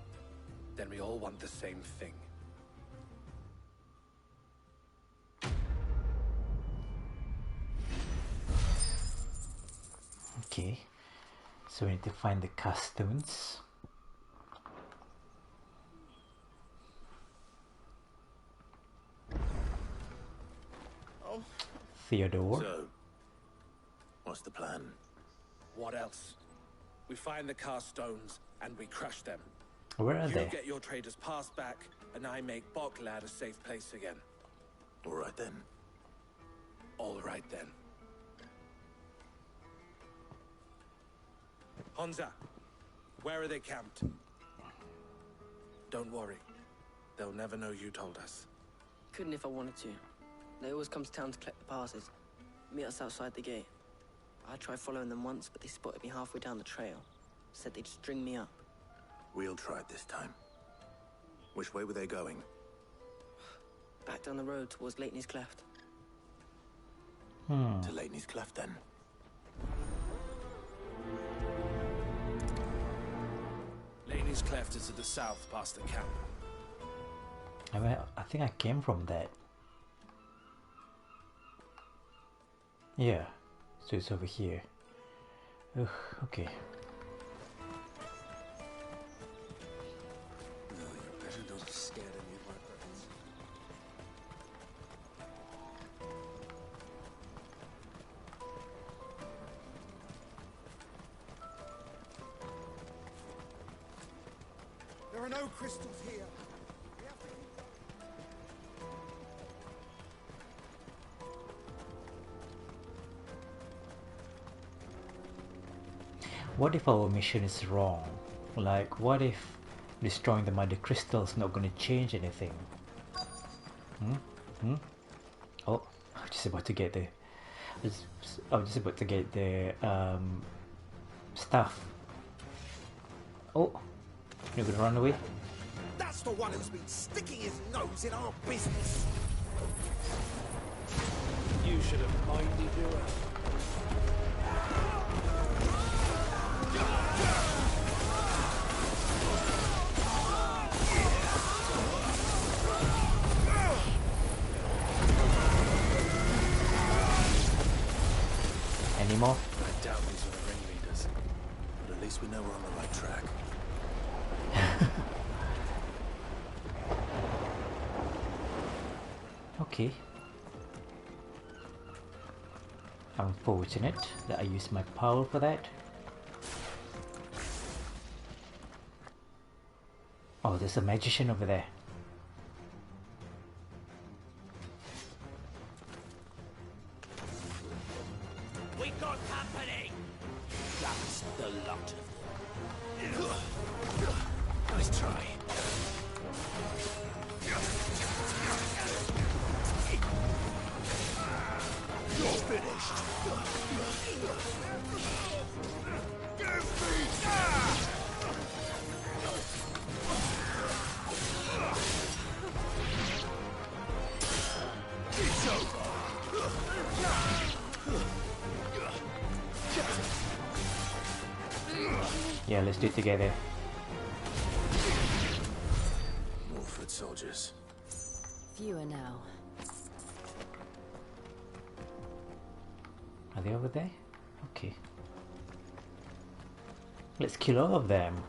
Then we all want the same thing. Okay, so we need to find the cast stones. Oh. Theodore. So, what's the plan? What else? We find the cast stones and we crush them. Where are they? You get your traders' pass back, and I make Boklad a safe place again. All right then. All right then. Hansa, where are they camped? Don't worry. They'll never know you told us. Couldn't if I wanted to. They always come to town to collect the passes. Meet us outside the gate. I tried following them once, but they spotted me halfway down the trail. Said they'd string me up. We'll try it this time. Which way were they going? Back down the road towards Lateney's Cleft. To Lateney's Cleft, then. Lateney's Cleft is to the south, past the camp. I think I came from that. Yeah, so it's over here. Ugh, okay. No, you better not have scared any of my friends. There are no crystals here. What if our mission is wrong? Like, what if destroying the mother crystal is not going to change anything? Oh, I'm just about to get the... I was just about to get the stuff. Oh, you're gonna run away? That's the one who's been sticking his nose in our business. You should have minded your own. Any more? I doubt these are the ringleaders. But at least we know we're on the right track. Okay. Unfortunate that I used my power for that. Oh, there's a magician over there. got company! That's the lot of them. Nice try. You're finished. Give me that! It's over. Yeah, let's do it together. More foot soldiers. Fewer now. Are they over there? Okay. Let's kill all of them.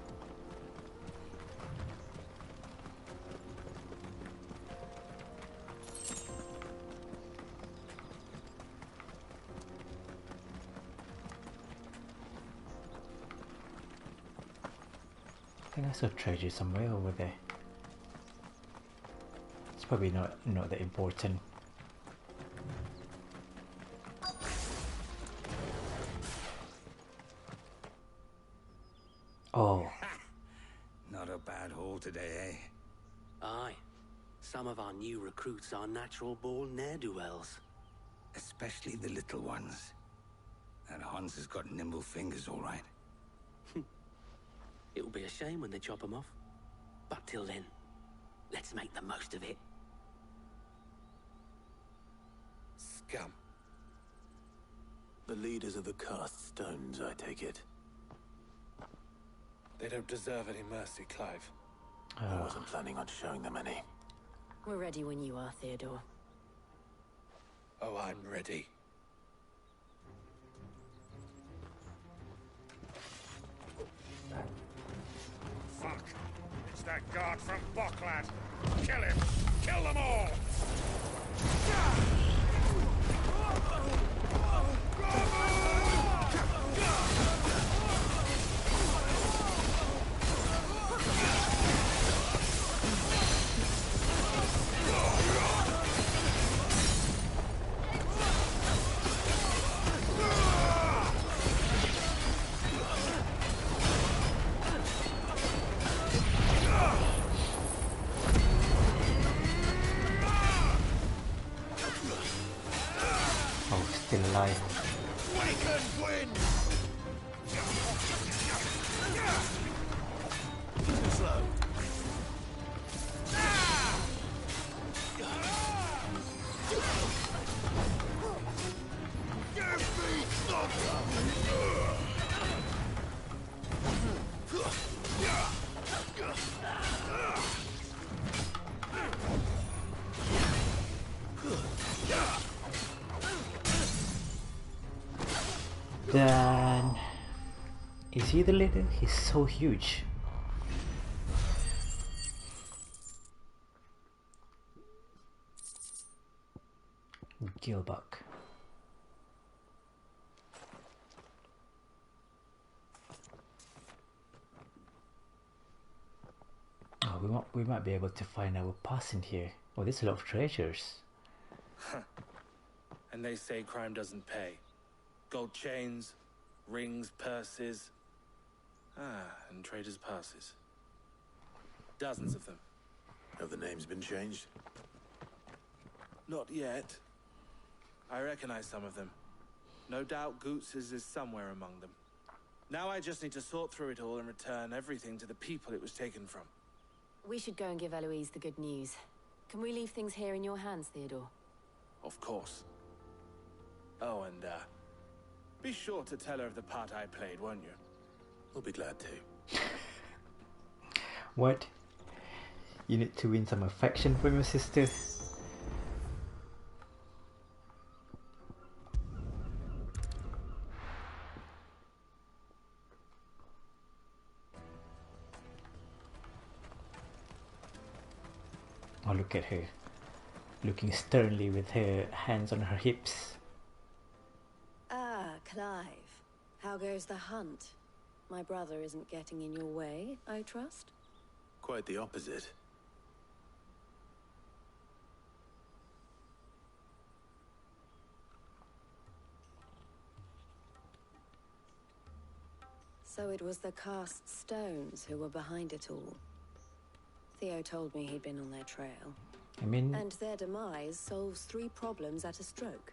I think I saw treasure somewhere over there. It's probably not that important. Oh. Not a bad haul today, eh? Aye. Some of our new recruits are natural-born ne'er-do-wells. Especially the little ones. And Hans has got nimble fingers, all right. It'll be a shame when they chop them off. But till then, let's make the most of it. Scum. The leaders of the cast stones, I take it. They don't deserve any mercy, Clive. I wasn't planning on showing them any. We're ready when you are, Theodore. Oh, I'm ready. Fuck! It's that guard from Boklad! Kill him! Kill them all! Still alive. Slow. Dan, is he the leader? He's so huge. Gilbuck. Oh, we might be able to find our pass in here. Oh, there's a lot of treasures. And they say crime doesn't pay. Gold chains, rings, purses. And traders' passes. Dozens of them. Have the names been changed? Not yet. I recognize some of them. No doubt Goots's is somewhere among them. Now I just need to sort through it all and return everything to the people it was taken from. We should go and give Eloise the good news. Can we leave things here in your hands, Theodore? Of course. Oh, and, be sure to tell her of the part I played, won't you? We'll be glad to. What? You need to win some affection from your sister? Oh, look at her. Looking sternly with her hands on her hips. Ah, Clive. How goes the hunt? My brother isn't getting in your way, I trust? Quite the opposite. So it was the cast stones who were behind it all. Theo told me he'd been on their trail. I mean... And their demise solves 3 problems at a stroke.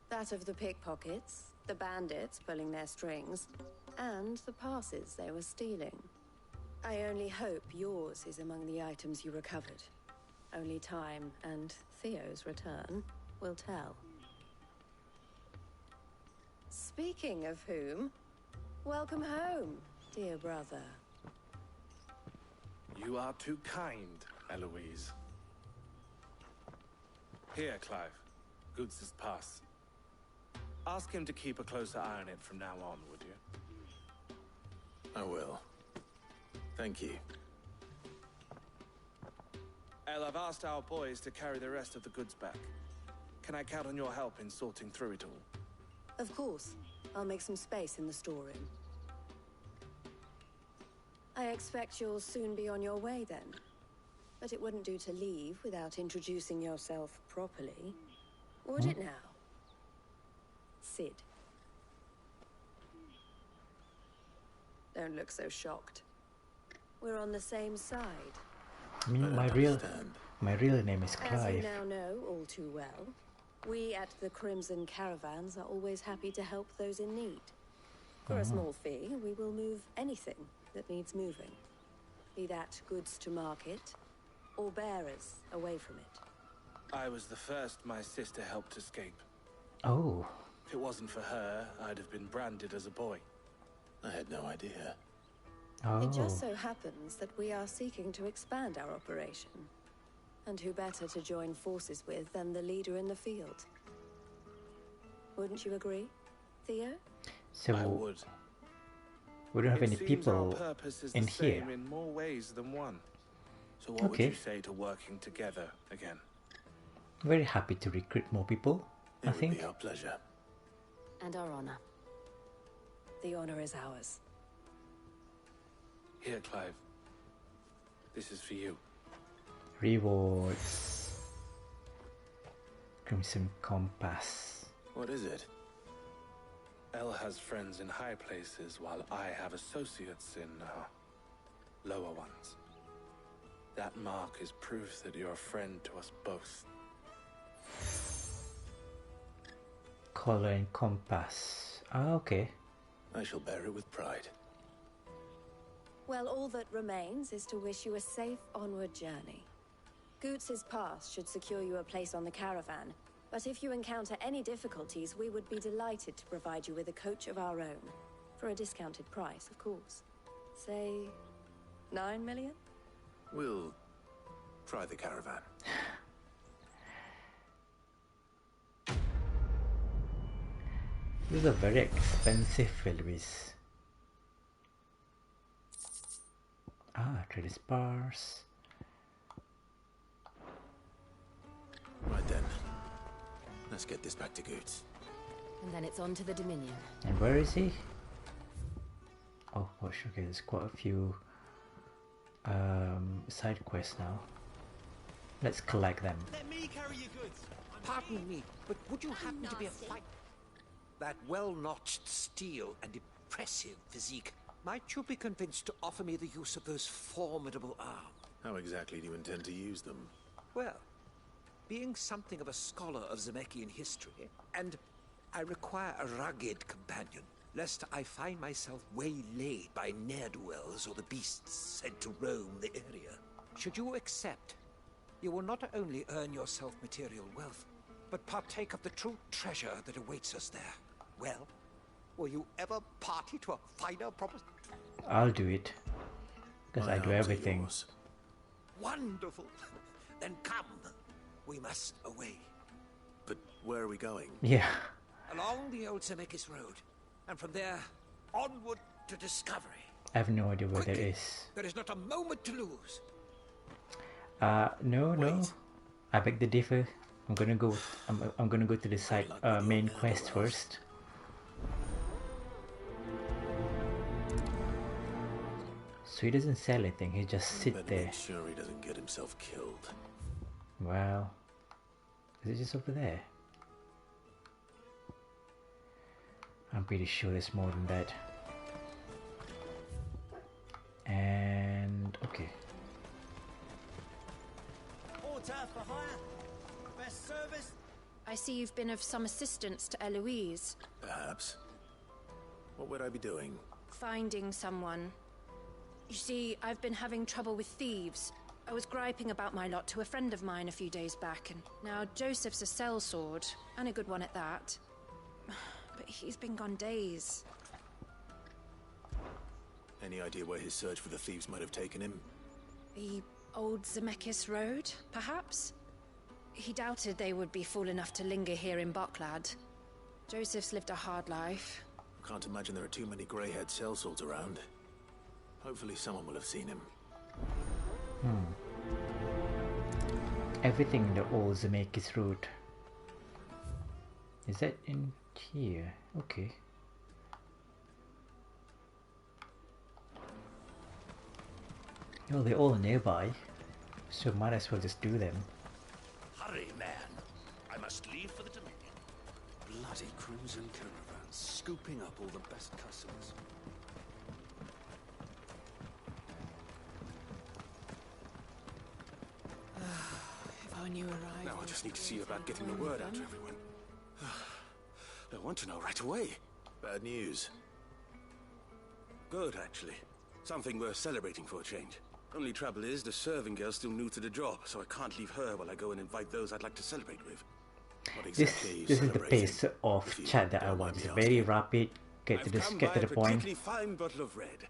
That of the pickpockets, the bandits pulling their strings, and the passes they were stealing. I only hope yours is among the items you recovered. Only time and Theo's return will tell. Speaking of whom, welcome home, dear brother. You are too kind, Eloise. Here, Clive. Goods' pass. Ask him to keep a closer eye on it from now on, would you? I will. Thank you. El, I've asked our boys to carry the rest of the goods back. Can I count on your help in sorting through it all? Of course. I'll make some space in the storeroom. I expect you'll soon be on your way then. But it wouldn't do to leave without introducing yourself properly. Would it now? Sid. Don't look so shocked. We're on the same side. I mean, my real name is Clive. As you now know all too well, we at the Crimson Caravans are always happy to help those in need. For a small fee, we will move anything that needs moving. Be that goods to market, or bearers away from it. I was the first my sister helped escape. Oh. If it wasn't for her, I'd have been branded as a boy. I had no idea. Oh. It just so happens that we are seeking to expand our operation. And who better to join forces with than the leader in the field? Wouldn't you agree, Theo? So I would. We don't have any It seems people our purpose is in the here. same in more ways than one. So what would you say to working together again? Very happy to recruit more people, I think. It would be our pleasure. And our honor. The honor is ours. Here, Clive. This is for you. Rewards. Crimson Compass. What is it? Elle has friends in high places, while I have associates in lower ones. That mark is proof that you're a friend to us both. Collar and compass. Ah, okay. I shall bear it with pride. Well, all that remains is to wish you a safe onward journey. Goots' pass should secure you a place on the caravan, but if you encounter any difficulties, we would be delighted to provide you with a coach of our own. For a discounted price, of course. Say, 9 million? We'll try the caravan. These are very expensive Louis. Ah, trader's bars. Right then. Let's get this back to Goots. And then it's on to the Dominion. And where is he? Oh gosh, okay, there's quite a few side quests now. Let's collect them. Let me carry your goods. Pardon me, but would you happen to be a fight? That well-notched steel and impressive physique. Might you be convinced to offer me the use of those formidable arms? How exactly do you intend to use them? Well, being something of a scholar of Zemeckis history, and I require a rugged companion, lest I find myself waylaid by ne'er-do-wells or the beasts sent to roam the area. Should you accept, you will not only earn yourself material wealth, but partake of the true treasure that awaits us there. Well, will you ever party to a finer proposition? I'll do it. Because I do everything. Wonderful! Then come. We must away. But where are we going? Yeah. Along the old Zemeckis Road. And from there, onward to discovery. I have no idea where that is. There is not a moment to lose. No. I beg to differ. I'm gonna go. I'm gonna go to the side main quest first. So he doesn't sell anything. He just sit there. Make sure he doesn't get himself killed. Well, is it just over there? I'm pretty sure there's more than that. I see you've been of some assistance to Eloise. Perhaps. What would I be doing? Finding someone. You see, I've been having trouble with thieves. I was griping about my lot to a friend of mine a few days back, and now Joseph's a sellsword, and a good one at that. But he's been gone days. Any idea where his search for the thieves might have taken him? The old Zemeckis Road, perhaps? He doubted they would be fool enough to linger here in Boklad. Joseph's lived a hard life. I can't imagine there are too many grey-haired sellswords around. Hopefully someone will have seen him. Everything in the old Zemeckis Road. Is that in here? Okay. Well, they're all nearby, so might as well just do them. Hurry, man. I must leave for the Dominion. Bloody crimson caravans, scooping up all the best customers. If only you arrived. Now I just need to see about getting the word out to everyone. I want to know right away. Bad news. Good, actually. Something worth celebrating for a change. Only trouble is, the serving girl's still new to the job, so I can't leave her while I go and invite those I'd like to celebrate with. What exactly This is the pace of chat that I want. It's very rapid, get to the point. A particularly fine bottle of red.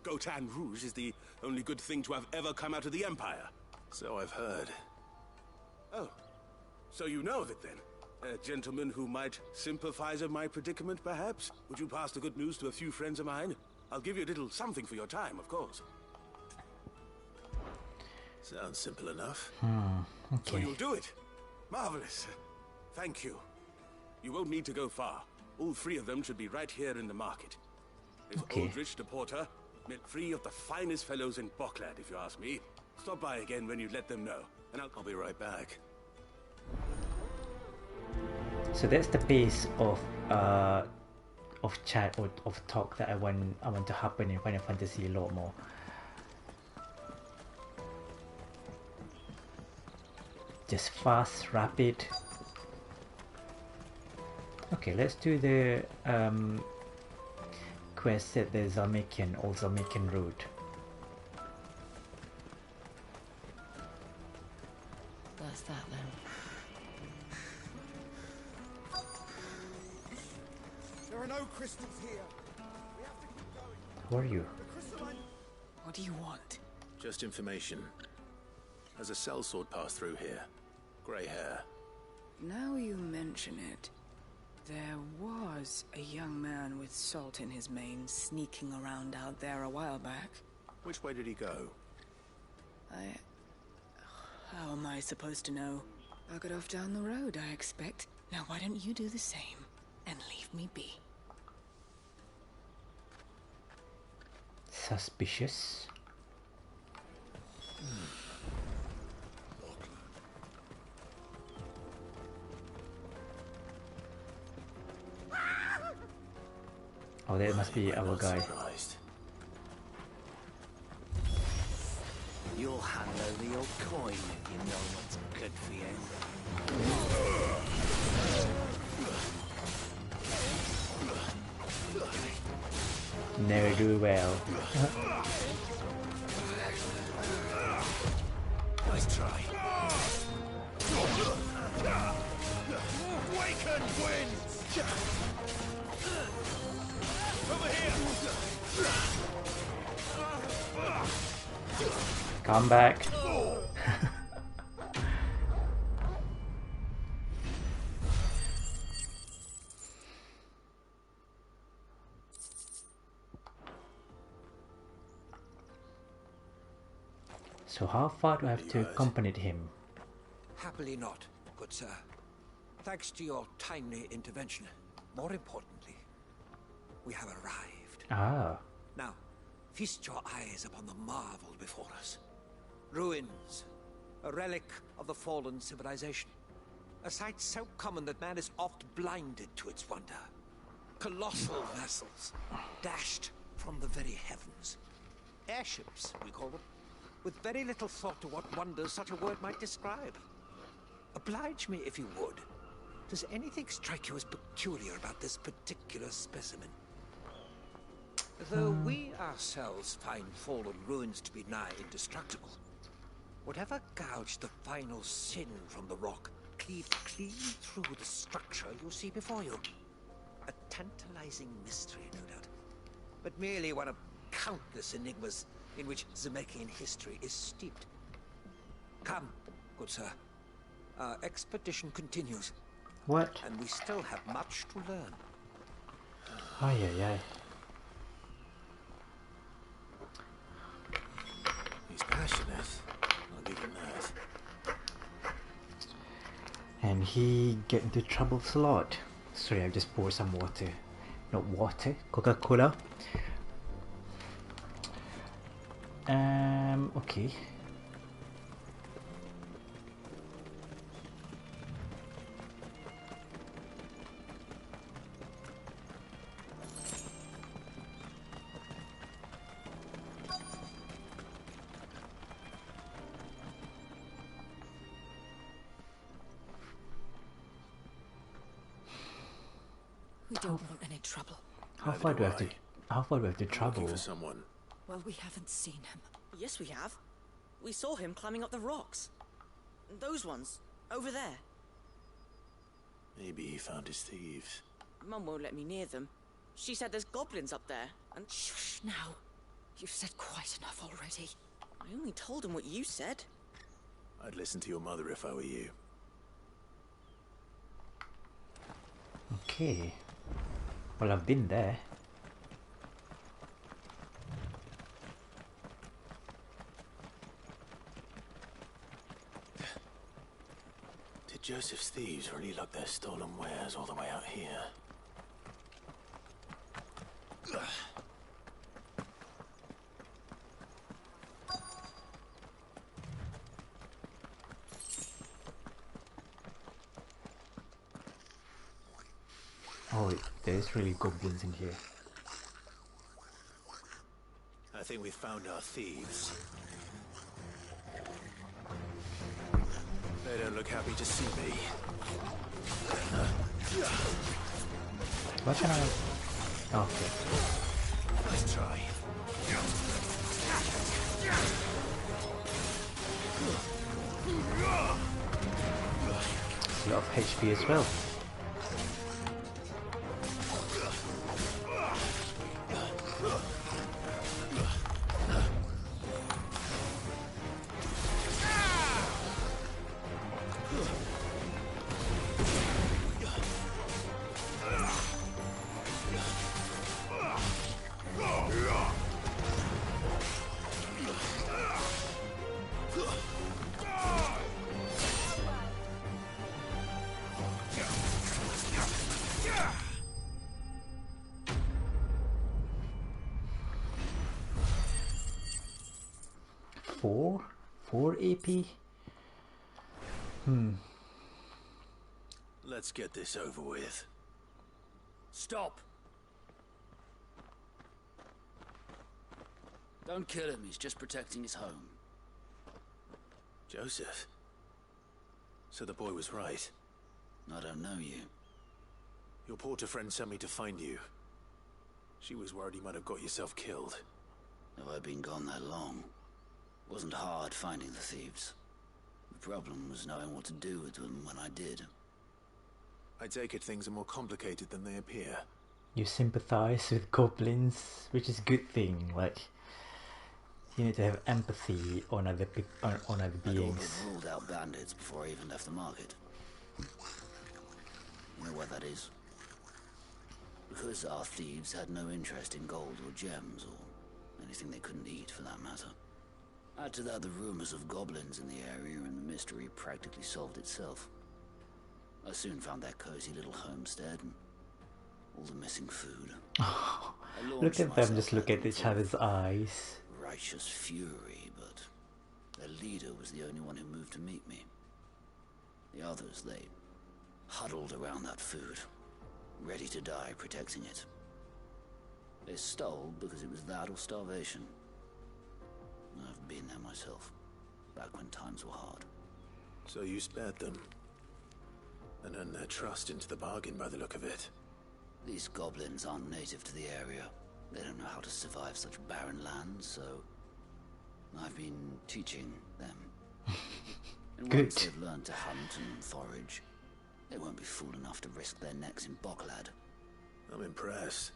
Gotan Rouge is the only good thing to have ever come out of the Empire. So I've heard. Oh, so you know of it then? A gentleman who might sympathize with my predicament, perhaps? Would you pass the good news to a few friends of mine? I'll give you a little something for your time, of course. Sounds simple enough. Okay. So you'll do it? Marvelous. Thank you. You won't need to go far. All three of them should be right here in the market. There's Aldrich the porter, met three of the finest fellows in Boklad, if you ask me. Stop by again when you let them know, and I'll be right back. So that's the pace of chat or of talk that I want to happen in Final Fantasy a lot more. Just fast, rapid. Okay, let's do the quest at the Zalmekian, old Zalmekian Road. That's that then. There are no crystals here. We have to keep going. Who are you? What do you want? Just information. Has a sellsword passed through here? Grey hair. Now you mention it, there was a young man with salt in his mane sneaking around out there a while back. Which way did he go? How am I supposed to know? I got off down the road, I expect. Now why don't you do the same and leave me be? Suspicious. Oh, that must be our guy. You'll handle the old coin if you know what's good for you. Never do well. Nice try. Waken winds! Over here! Come back. So how far do I have to accompany him? Happily not, good sir. Thanks to your timely intervention. More importantly, we have arrived. Ah. Now, feast your eyes upon the marvel before us. Ruins, a relic of the fallen civilization. A sight so common that man is oft blinded to its wonder. Colossal vessels, dashed from the very heavens. Airships, we call them, with very little thought to what wonders such a word might describe. Oblige me if you would. Does anything strike you as peculiar about this particular specimen? Though we ourselves find fallen ruins to be nigh indestructible, whatever gouged the final sin from the rock cleaved clean through the structure you see before you. A tantalizing mystery, no doubt, but merely one of countless enigmas in which Zemeckis history is steeped. Come, good sir. Our expedition continues. What? And we still have much to learn. Ay, ay, ay. He's passionate. I'll give him that. And he get into trouble a lot. Sorry, I just poured some water. Not water, Coca-Cola. Okay. We don't want any trouble. How far do I have to? How far do I have to travel? Looking for someone. Well, we haven't seen him. Yes, we have. We saw him climbing up the rocks. Those ones, over there. Maybe he found his thieves. Mum won't let me near them. She said there's goblins up there, and... Shush now. You've said quite enough already. I only told him what you said. I'd listen to your mother if I were you. Okay. Well, I've been there. Did Joseph's thieves really lug their stolen wares all the way out here? Oh, there's really goblins in here. I think we found our thieves. They don't look happy to see me. What can I... Okay. Nice try. A lot of HP as well. Four AP? Let's get this over with. Stop! Don't kill him, he's just protecting his home. Joseph? So the boy was right. I don't know you. Your porter friend sent me to find you. She was worried you might have got yourself killed. Have I been gone that long? It wasn't hard finding the thieves. The problem was knowing what to do with them when I did. I take it things are more complicated than they appear. You sympathize with goblins, which is a good thing. Like, you need to have empathy on other beings. I'd ruled out bandits before I even left the market. You know why that is? Because our thieves had no interest in gold or gems or anything they couldn't eat for that matter. Add to that the rumors of goblins in the area and the mystery practically solved itself. I soon found that cozy little homestead and all the missing food. Look at them just look at each other's eyes. Righteous fury, but their leader was the only one who moved to meet me. The others, they huddled around that food, ready to die protecting it. They stole because it was that or starvation. I've been there myself, back when times were hard. So you spared them. And earn their trust into the bargain by the look of it. These goblins aren't native to the area. They don't know how to survive such barren land, so I've been teaching them. And once they've learned to hunt and forage, they won't be fool enough to risk their necks in Boklad. I'm impressed.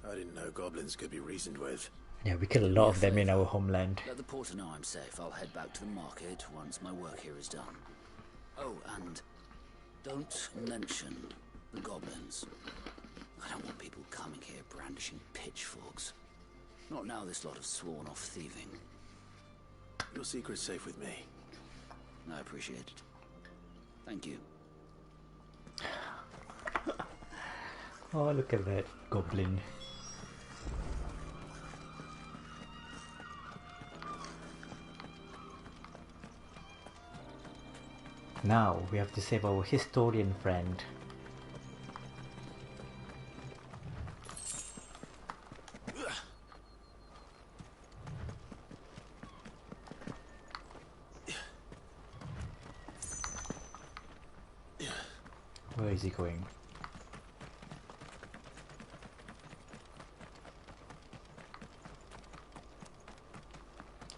I didn't know goblins could be reasoned with. Yeah, we kill a lot of them in our homeland. Let the porter know I'm safe. I'll head back to the market once my work here is done. Oh, and don't mention the goblins. I don't want people coming here brandishing pitchforks. Not now this lot have sworn off thieving. Your secret's safe with me. I appreciate it. Thank you. Oh, look at that goblin. Now we have to save our historian friend. Where is he going?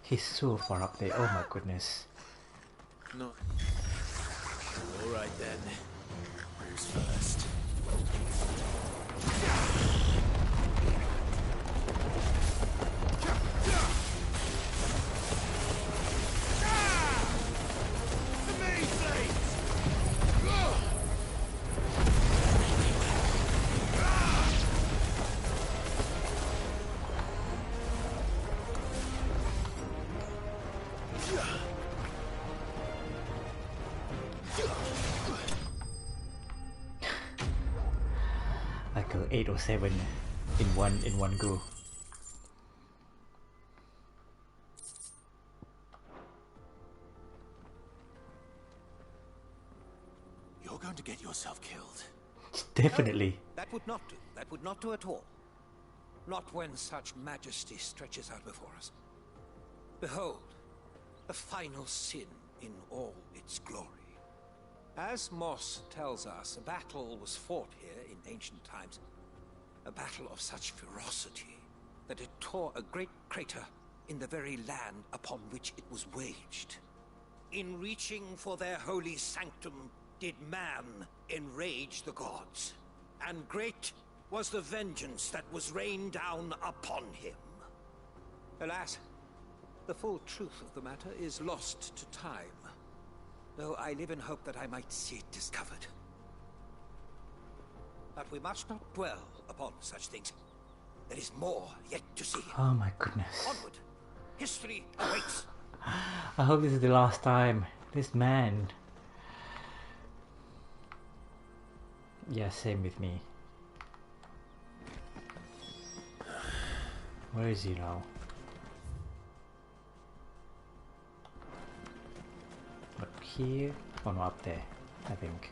He's so far up there. Oh my goodness. No. All right then. Who's first? Like 8 or 7 in one go. You're going to get yourself killed. Definitely. No, that would not do. That would not do at all. Not when such majesty stretches out before us. Behold, the final sin in all its glory. As Moss tells us, a battle was fought here in ancient times. A battle of such ferocity that it tore a great crater in the very land upon which it was waged. In reaching for their holy sanctum, did man enrage the gods, and great was the vengeance that was rained down upon him. Alas, the full truth of the matter is lost to time, though I live in hope that I might see it discovered. But we must not dwell upon such things. There is more yet to see. Oh my goodness. Onward. History awaits. I hope this is the last time. This man. Yeah, same with me. Where is he now? But here? Oh no, up there, I think.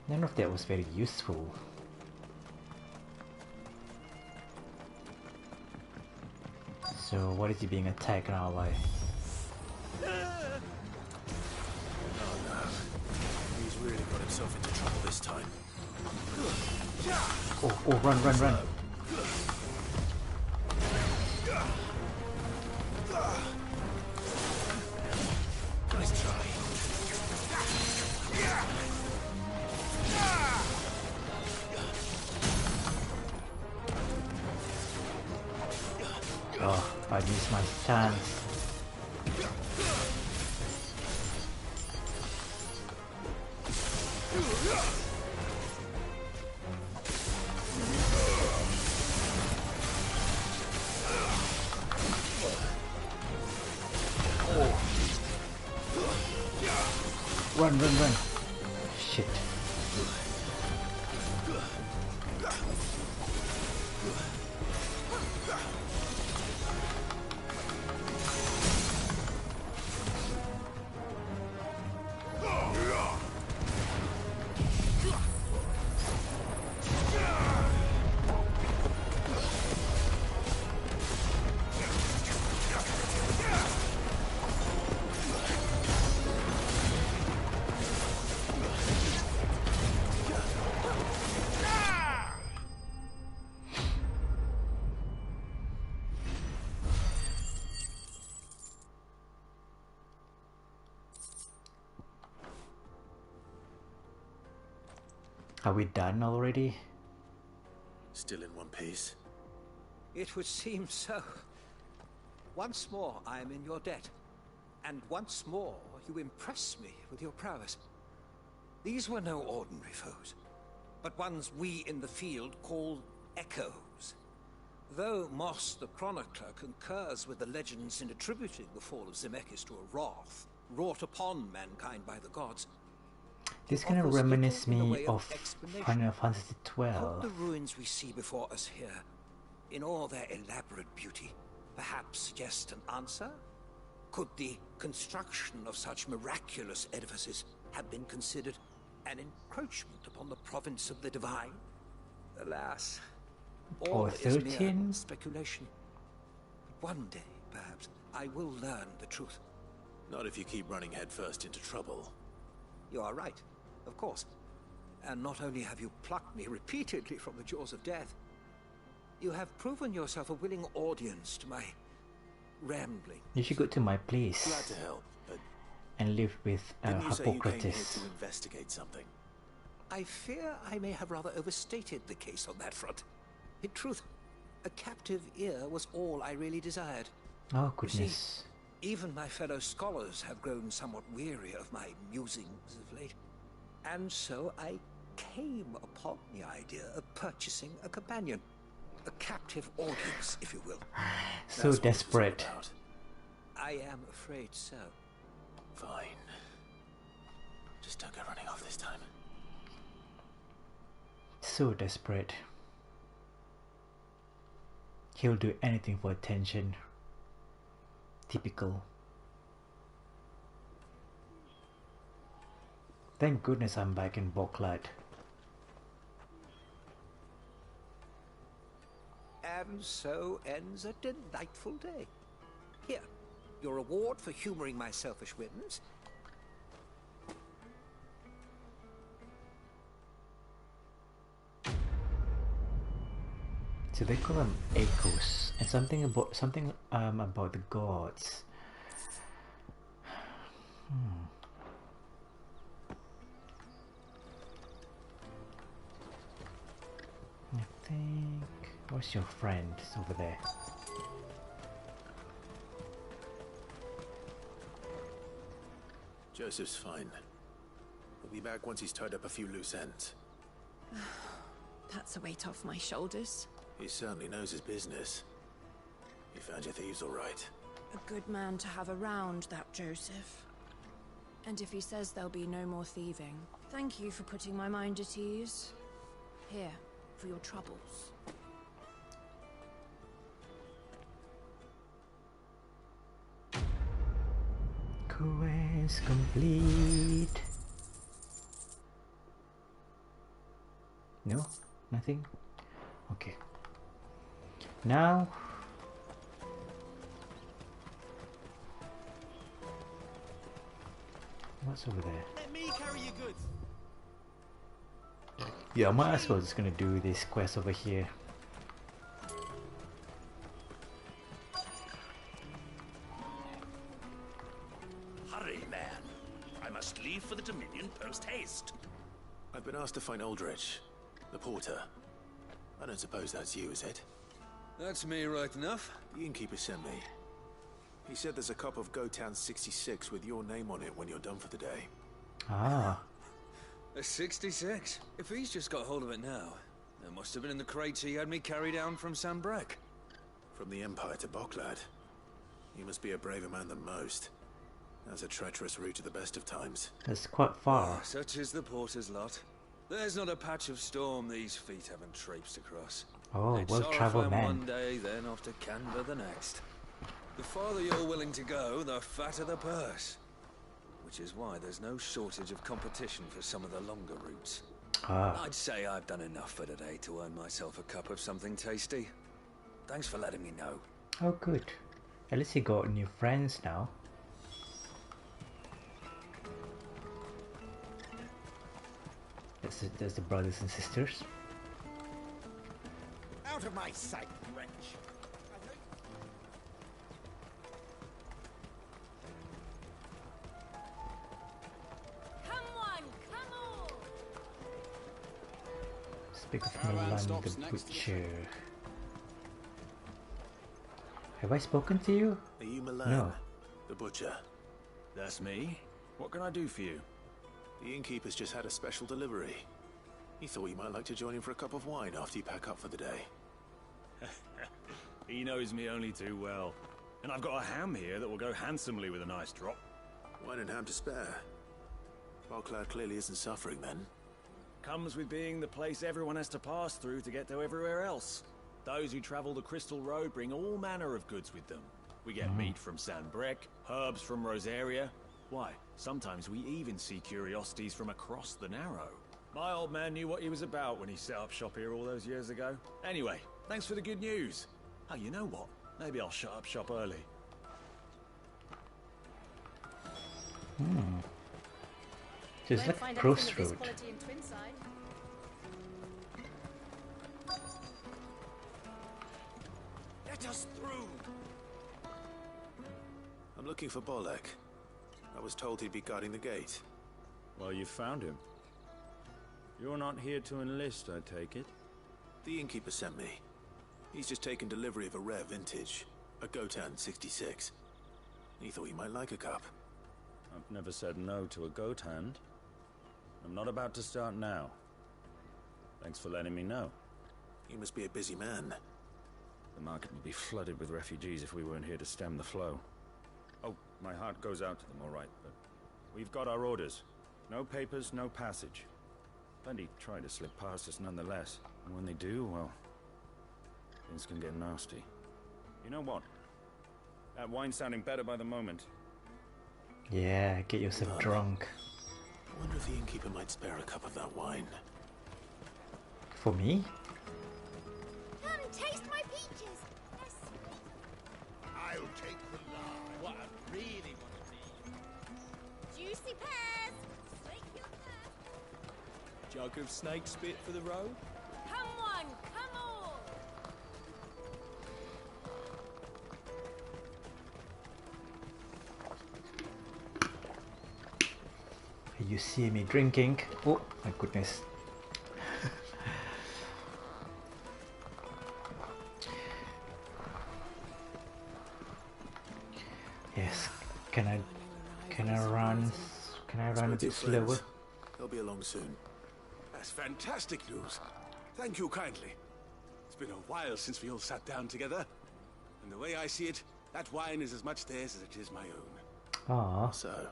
None of that was very useful. So what is he being attacked now by? Oh no. He's really got himself into trouble this time. Oh, run, run, run. Nice try. Oh, I missed my chance. Run, run, run. Shit. Are we done already? Still in one piece? It would seem so. Once more, I am in your debt. And once more, you impress me with your prowess. These were no ordinary foes, but ones we in the field call echoes. Though Moss the Chronicler concurs with the legends in attributing the fall of Zemeckis to a wrath wrought upon mankind by the gods, this kind of reminisces me of Final Fantasy Could the XII. ruins we see before us here, in all their elaborate beauty, perhaps suggest an answer? Could the construction of such miraculous edifices have been considered an encroachment upon the province of the divine? Alas, all Or is mere 13? speculation. But one day, perhaps, I will learn the truth. Not if you keep running headfirst into trouble. You are right, of course. And not only have you plucked me repeatedly from the jaws of death, you have proven yourself a willing audience to my rambling. You should go to my place Glad to help, but and live with didn't you say you came here Hippocrates. to investigate something? I fear I may have rather overstated the case on that front. In truth, a captive ear was all I really desired. Oh You see, goodness. even my fellow scholars have grown somewhat weary of my musings of late. And so I came upon the idea of purchasing a companion. A captive audience, if you will. So desperate. I am afraid so. Fine. Just don't go running off this time. So desperate. He'll do anything for attention. Typical. Thank goodness I'm back in Boklad. And so ends a delightful day. Here, your reward for humoring my selfish whims. So they call them echoes, and something about the gods. I think. Where's your friend? It's over there. Joseph's fine. He'll be back once he's tied up a few loose ends. That's a weight off my shoulders. He certainly knows his business. You found your thieves all right. A good man to have around, that Joseph. And if he says there'll be no more thieving, thank you for putting my mind at ease. Here, for your troubles. Quest complete. No? Nothing? Okay. Now... What's over there? Let me carry your goods. Yeah, I might as well just gonna do this quest over here. Hurry, man. I must leave for the Dominion post-haste. I've been asked to find Aldrich, the porter. I don't suppose that's you, is it? That's me right enough. The innkeeper sent me. He said there's a copy of Gotown 66 with your name on it when you're done for the day. Ah. A 66? If he's just got hold of it now, it must have been in the crates he had me carry down from Sambrek. From the Empire to Boklad. You must be a braver man than most. That's a treacherous route at the best of times. That's quite far. Such is the porter's lot. There's not a patch of storm these feet haven't traipsed across. Oh, well-travelled man. one day, then off to Canberra the next. The farther you're willing to go, the fatter the purse. Which is why there's no shortage of competition for some of the longer routes. Ah. I'd say I've done enough for today to earn myself a cup of something tasty. Thanks for letting me know. Oh, good. At least you got new friends now. That's the brothers and sisters. Out of my sight, wretch! Come on, come on! Speak of Milan the Butcher. Have I spoken to you? Are you Milan? No. The Butcher? That's me. What can I do for you? The innkeeper's just had a special delivery. He thought you might like to join him for a cup of wine after you pack up for the day. He knows me only too well. And I've got a ham here that will go handsomely with a nice drop. Wine and ham to spare. Boklad clearly isn't suffering then. Comes with being the place everyone has to pass through to get to everywhere else. Those who travel the Crystal Road bring all manner of goods with them. We get meat from Sanbrec, herbs from Rosaria. Why, sometimes we even see curiosities from across the Narrow. My old man knew what he was about when he set up shop here all those years ago. Anyway, thanks for the good news. Oh, you know what? Maybe I'll shut up shop early. So it's like a crossroad. Let us through. I'm looking for Bolek. I was told he'd be guarding the gate. Well, you found him. You're not here to enlist, I take it? The innkeeper sent me. He's just taken delivery of a rare vintage, a Gotan 66. He thought you might like a cup. I've never said no to a goat hand. I'm not about to start now. Thanks for letting me know. You must be a busy man. The market would be flooded with refugees if we weren't here to stem the flow. Oh, my heart goes out to them, all right, but we've got our orders. No papers, no passage. Plenty try to slip past us nonetheless. And when they do, well, things can get nasty. You know what? That wine's sounding better by the moment. Yeah, get yourself drunk. I wonder if the innkeeper might spare a cup of that wine. For me? Come, taste my peaches. They're sweet. I'll take the lard. What I really want to see. Juicy pears. Slake your thirst. Jug of snake spit for the road? Come one, come all. You see me drinking. Oh my goodness. Yes. Can I run a bit slower? They'll be along soon. That's fantastic news. Thank you kindly. It's been a while since we all sat down together. And the way I see it, that wine is as much theirs as it is my own. Ah. So?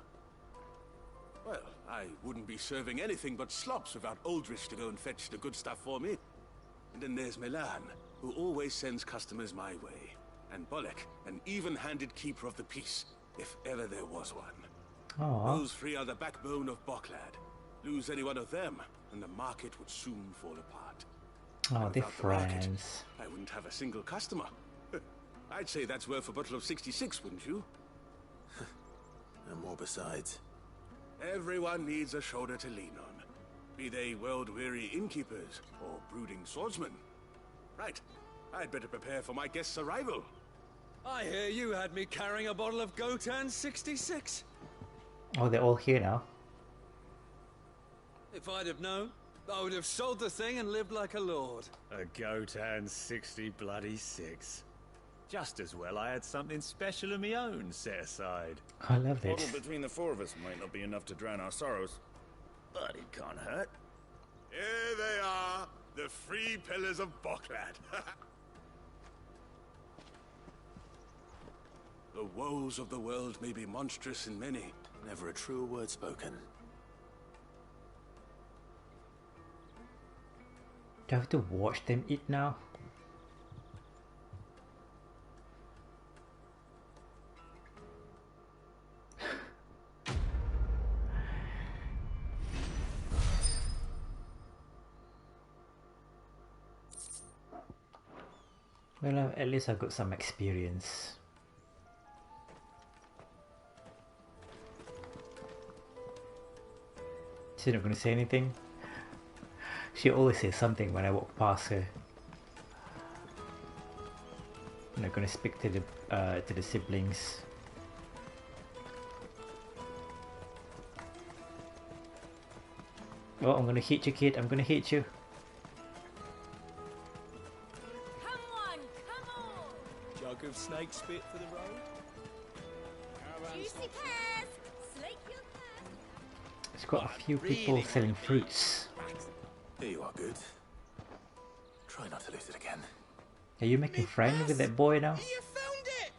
Well, I wouldn't be serving anything but slops without Aldrich to go and fetch the good stuff for me. And then there's Milan, who always sends customers my way. And Bolek, an even-handed keeper of the peace, if ever there was one. Aww. Those three are the backbone of Boklad. Lose any one of them, and the market would soon fall apart. Oh, they're Without the market, friends. I wouldn't have a single customer. I'd say that's worth a bottle of 66, wouldn't you? And more besides. Everyone needs a shoulder to lean on. Be they world-weary innkeepers or brooding swordsmen. Right. I'd better prepare for my guest's arrival. I hear you had me carrying a bottle of Gotan 66. Oh, they're all here now. If I'd have known, I would have sold the thing and lived like a lord. A Gotan 60 Just as well I had something special of my own set aside. I love it. Bottle between the four of us might not be enough to drown our sorrows, but it can't hurt. Here they are, the three pillars of Boklad. The woes of the world may be monstrous in many. Never a truer word spoken. Do I have to watch them eat now? Well, at least I got some experience. She's not gonna say anything. She always says something when I walk past her. I'm not gonna speak to the siblings. Oh, I'm gonna hit you, kid. I'm gonna hit you. Pack of snake spit for the road? Juicy pears! Slake your thirst. It's got a few people selling fruits. Here you are, good. Try not to lose it again. Are you making friends with that boy now? You found it!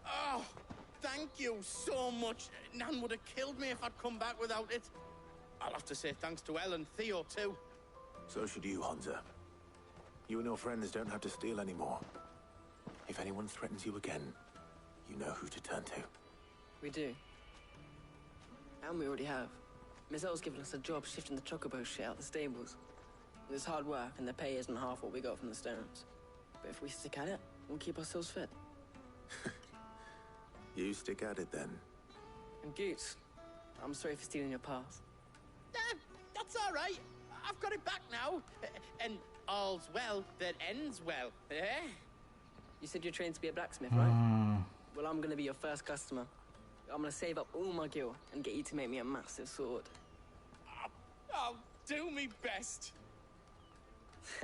Oh, thank you so much. Nan would have killed me if I'd come back without it. I'll have to say thanks to Elle and Theo too. So should you, Hansa. You and your friends don't have to steal anymore. If anyone threatens you again, you know who to turn to. We do. And we already have. Miss Elle's given us a job shifting the chocobo shit out the stables. It's hard work, and the pay isn't half what we got from the stones. But if we stick at it, we'll keep ourselves fit. You stick at it then. And Goots, I'm sorry for stealing your path. That's all right. I've got it back now. And all's well that ends well, eh? You said you're trained to be a blacksmith, right? Well, I'm gonna be your first customer. I'm gonna save up all my gil and get you to make me a massive sword. I'll do me best.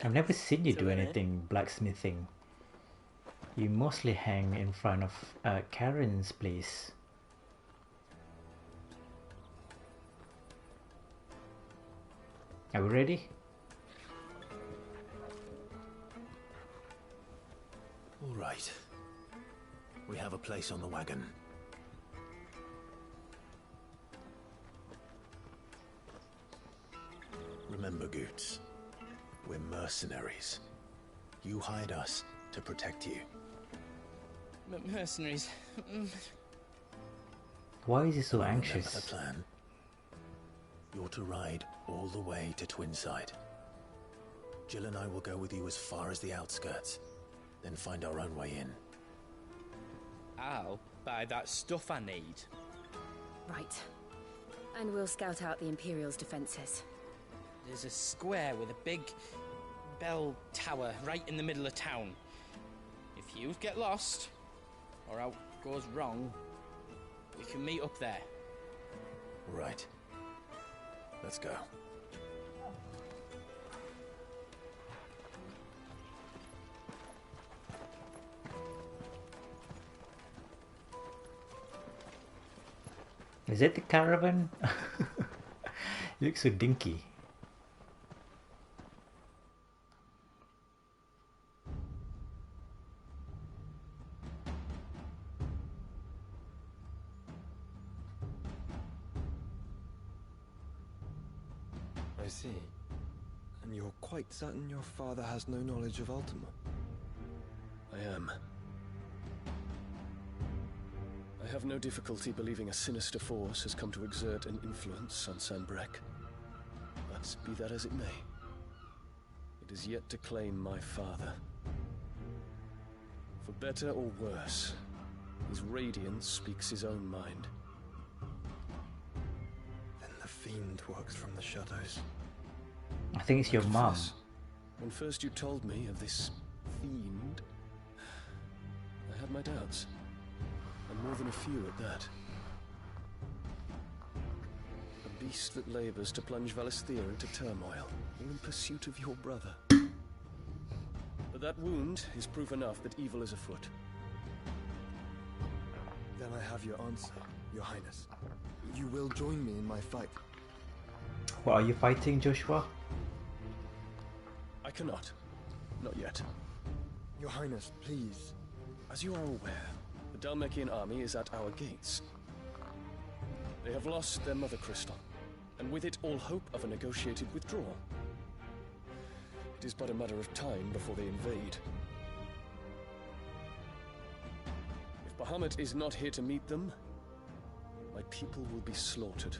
I've never seen you do anything blacksmithing. You mostly hang in front of Karen's place. Are we ready? All right. We have a place on the wagon. Remember, Goots, we're mercenaries. You hired us to protect you. Mercenaries. Why is he so anxious? Remember the plan? You're to ride all the way to Twinside. Jill and I will go with you as far as the outskirts, then find our own way in. I'll buy that stuff I need. Right. And we'll scout out the Imperial's defences. There's a square with a big bell tower right in the middle of town. If you get lost, or out goes wrong, we can meet up there. Right. Let's go. Is that the caravan? It looks so dinky. I see. And you're quite certain your father has no knowledge of Ultima? I am. I have no difficulty believing a sinister force has come to exert an influence on Sanbreque. But be that as it may, it is yet to claim my father. For better or worse, his radiance speaks his own mind. Then the fiend works from the shadows. I think it's your mom. When first you told me of this fiend, I had my doubts. And more than a few at that. A beast that labors to plunge Valisthea into turmoil, all in pursuit of your brother. But that wound is proof enough that evil is afoot. Then I have your answer, Your Highness. You will join me in my fight. What are you fighting, Joshua? I cannot. Not yet. Your Highness, please. As you are aware, the Dhalmekian army is at our gates. They have lost their mother crystal, and with it all hope of a negotiated withdrawal. It is but a matter of time before they invade. If Bahamut is not here to meet them, my people will be slaughtered.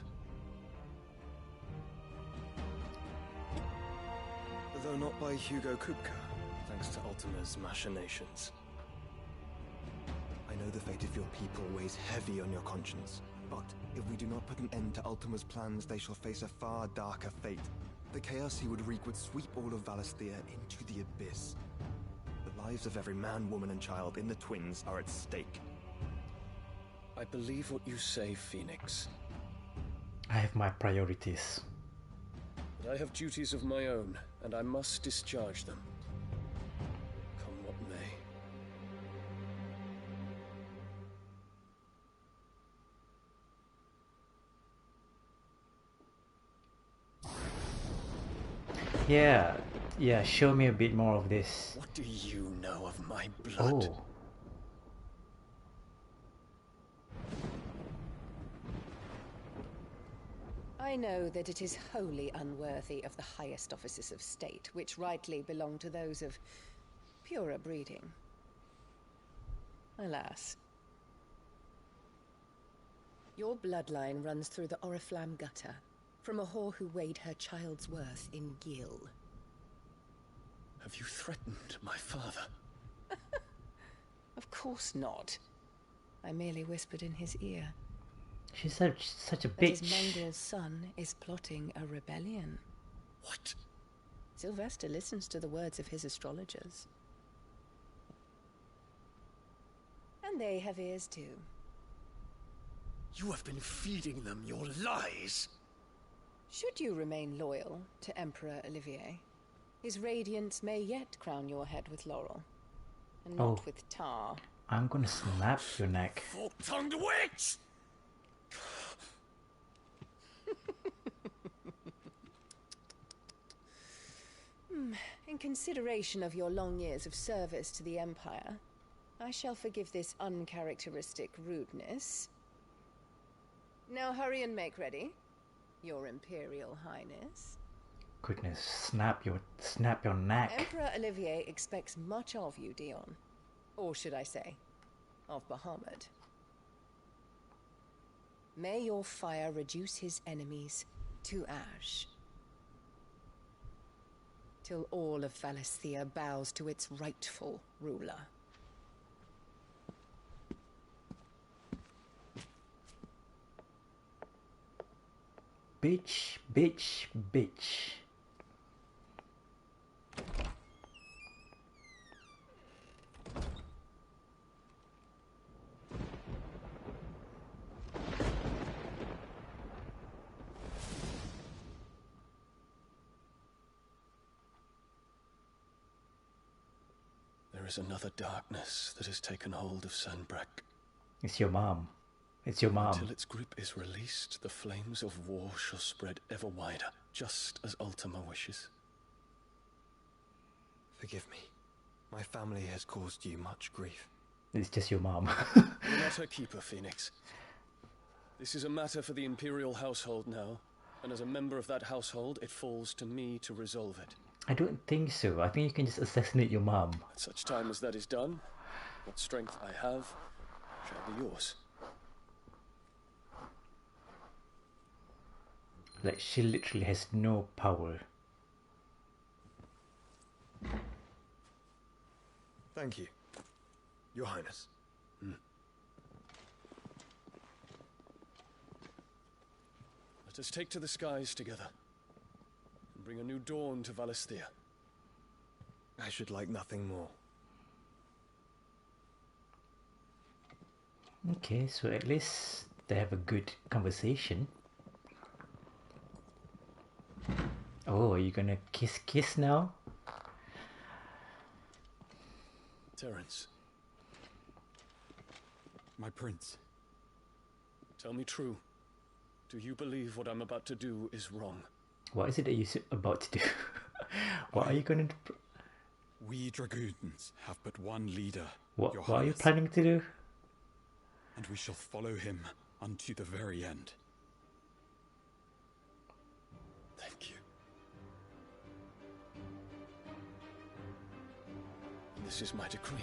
Though not by Hugo Kupka, thanks to Ultima's machinations. I know the fate of your people weighs heavy on your conscience, but if we do not put an end to Ultima's plans, they shall face a far darker fate. The chaos he would wreak would sweep all of Valisthea into the abyss. The lives of every man, woman, and child in the Twins are at stake. I believe what you say, Phoenix. I have my priorities. But I have duties of my own, and I must discharge them. Come what may. Yeah, yeah, show me a bit more of this. What do you know of my blood? Oh. I know that it is wholly unworthy of the highest offices of state, which rightly belong to those of purer breeding. Alas. Your bloodline runs through the Oriflamme gutter, from a whore who weighed her child's worth in gil. Have you threatened my father? Of course not. I merely whispered in his ear. She's such a That bitch. his mongrel's son is plotting a rebellion. What? Sylvester listens to the words of his astrologers. And they have ears too. You have been feeding them your lies. Should you remain loyal to Emperor Olivier, his radiance may yet crown your head with laurel, and not with tar. I'm gonna snap your neck. Fork-tongued witch! In consideration of your long years of service to the Empire, I shall forgive this uncharacteristic rudeness. Now hurry and make ready, Your Imperial Highness. Goodness, snap your neck. Emperor Olivier expects much of you, Dion. Or should I say, of Bahamut. May your fire reduce his enemies to ash, till all of Valisthea bows to its rightful ruler. Bitch, bitch, bitch. There is another darkness that has taken hold of Sanbreque. It's your mom. It's your mom. Until its grip is released, the flames of war shall spread ever wider, just as Ultima wishes. Forgive me. My family has caused you much grief. It's just your mom. You're not her keeper, Phoenix. This is a matter for the Imperial household now, and as a member of that household, it falls to me to resolve it. I don't think so. I think you can just assassinate your mom. At such time as that is done, what strength I have shall be yours. Like, she literally has no power. Thank you, Your Highness. Let us take to the skies together, and bring a new dawn to Valisthea. I should like nothing more. Okay, so at least they have a good conversation. Oh, are you gonna kiss now? Terence. My prince. Tell me true. Do you believe what I'm about to do is wrong? What is it that you're about to do? What are you gonna do? We dragoons have but one leader, What Your are you Highness, planning to do? and we shall follow him unto the very end. Thank you. This is my decree.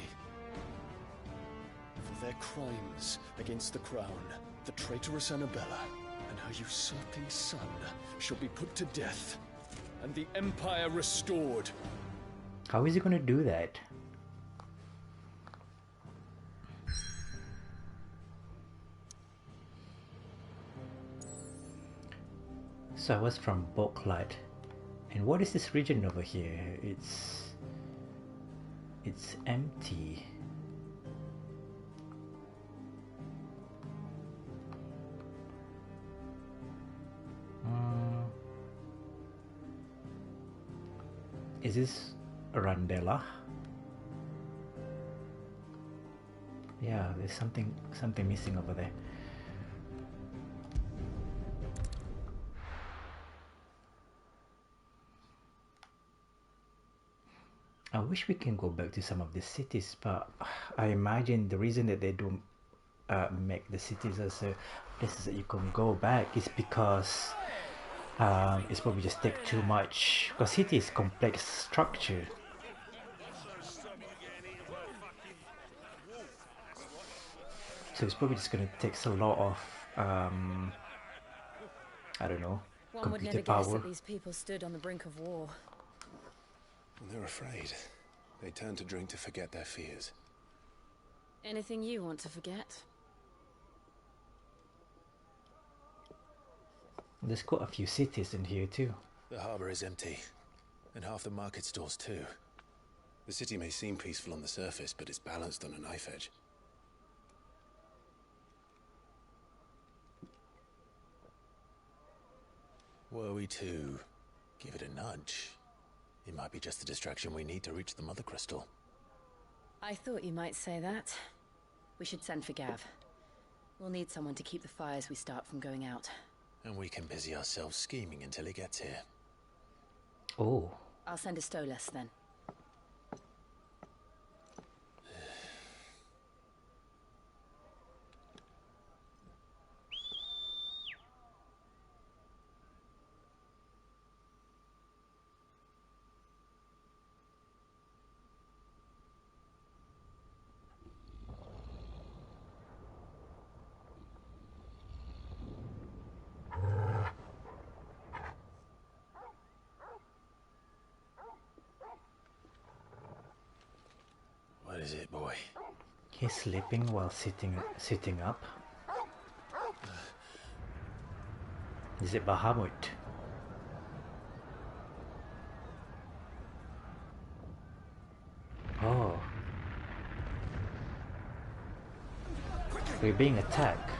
For their crimes against the crown, the traitorous Annabella and her usurping son shall be put to death, and the Empire restored. How is he gonna do that? So I was from Boklad. And what is this region over here? It's empty. Is this Randella? Yeah, there's something missing over there. I wish we can go back to some of the cities, but I imagine the reason that they don't make the cities as places that you can go back is because it's probably just take too much, because city is complex structure. So it's probably just going to take a lot of I don't know, One would computer never guess power. that these people stood on the brink of war. They're afraid. They turn to drink to forget their fears. Anything you want to forget? There's quite a few cities in here too. The harbor is empty, and half the market stalls too. The city may seem peaceful on the surface, but it's balanced on a knife edge. Were we to give it a nudge, it might be just the distraction we need to reach the Mother Crystal. I thought you might say that. We should send for Gav. We'll need someone to keep the fires we start from going out. And we can busy ourselves scheming until he gets here. Oh. I'll send a Stolas then. What is it, boy? He's sleeping while sitting up. Is it Bahamut? Oh. We're being attacked.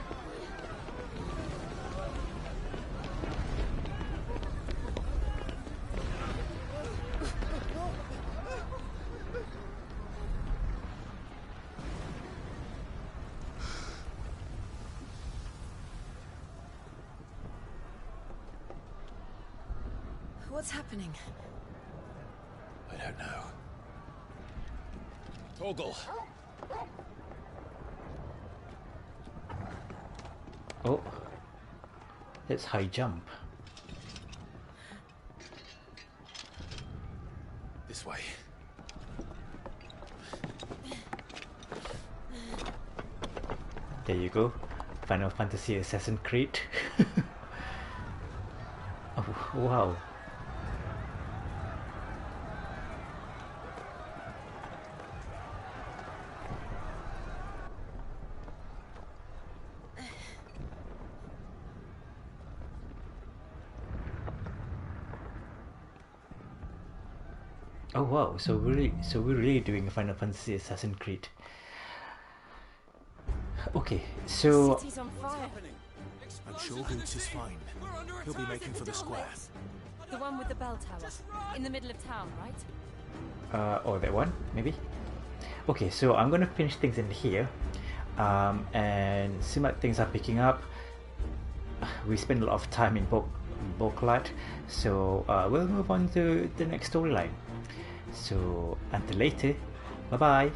What's happening? I don't know. Torgal. Oh. That's high jump. This way. There you go. Final Fantasy Assassin's Creed. Oh, wow. Oh wow, so we're really doing a Final Fantasy Assassin's Creed. Okay, so City's on fire. I'm sure Boots is fine. He'll be making for the square. The one with the bell tower. In the middle of town, right? or that one, maybe? Okay, so I'm gonna finish things in here. And seem like things are picking up. We spend a lot of time in Boklad, so we'll move on to the next storyline. So until later, bye bye.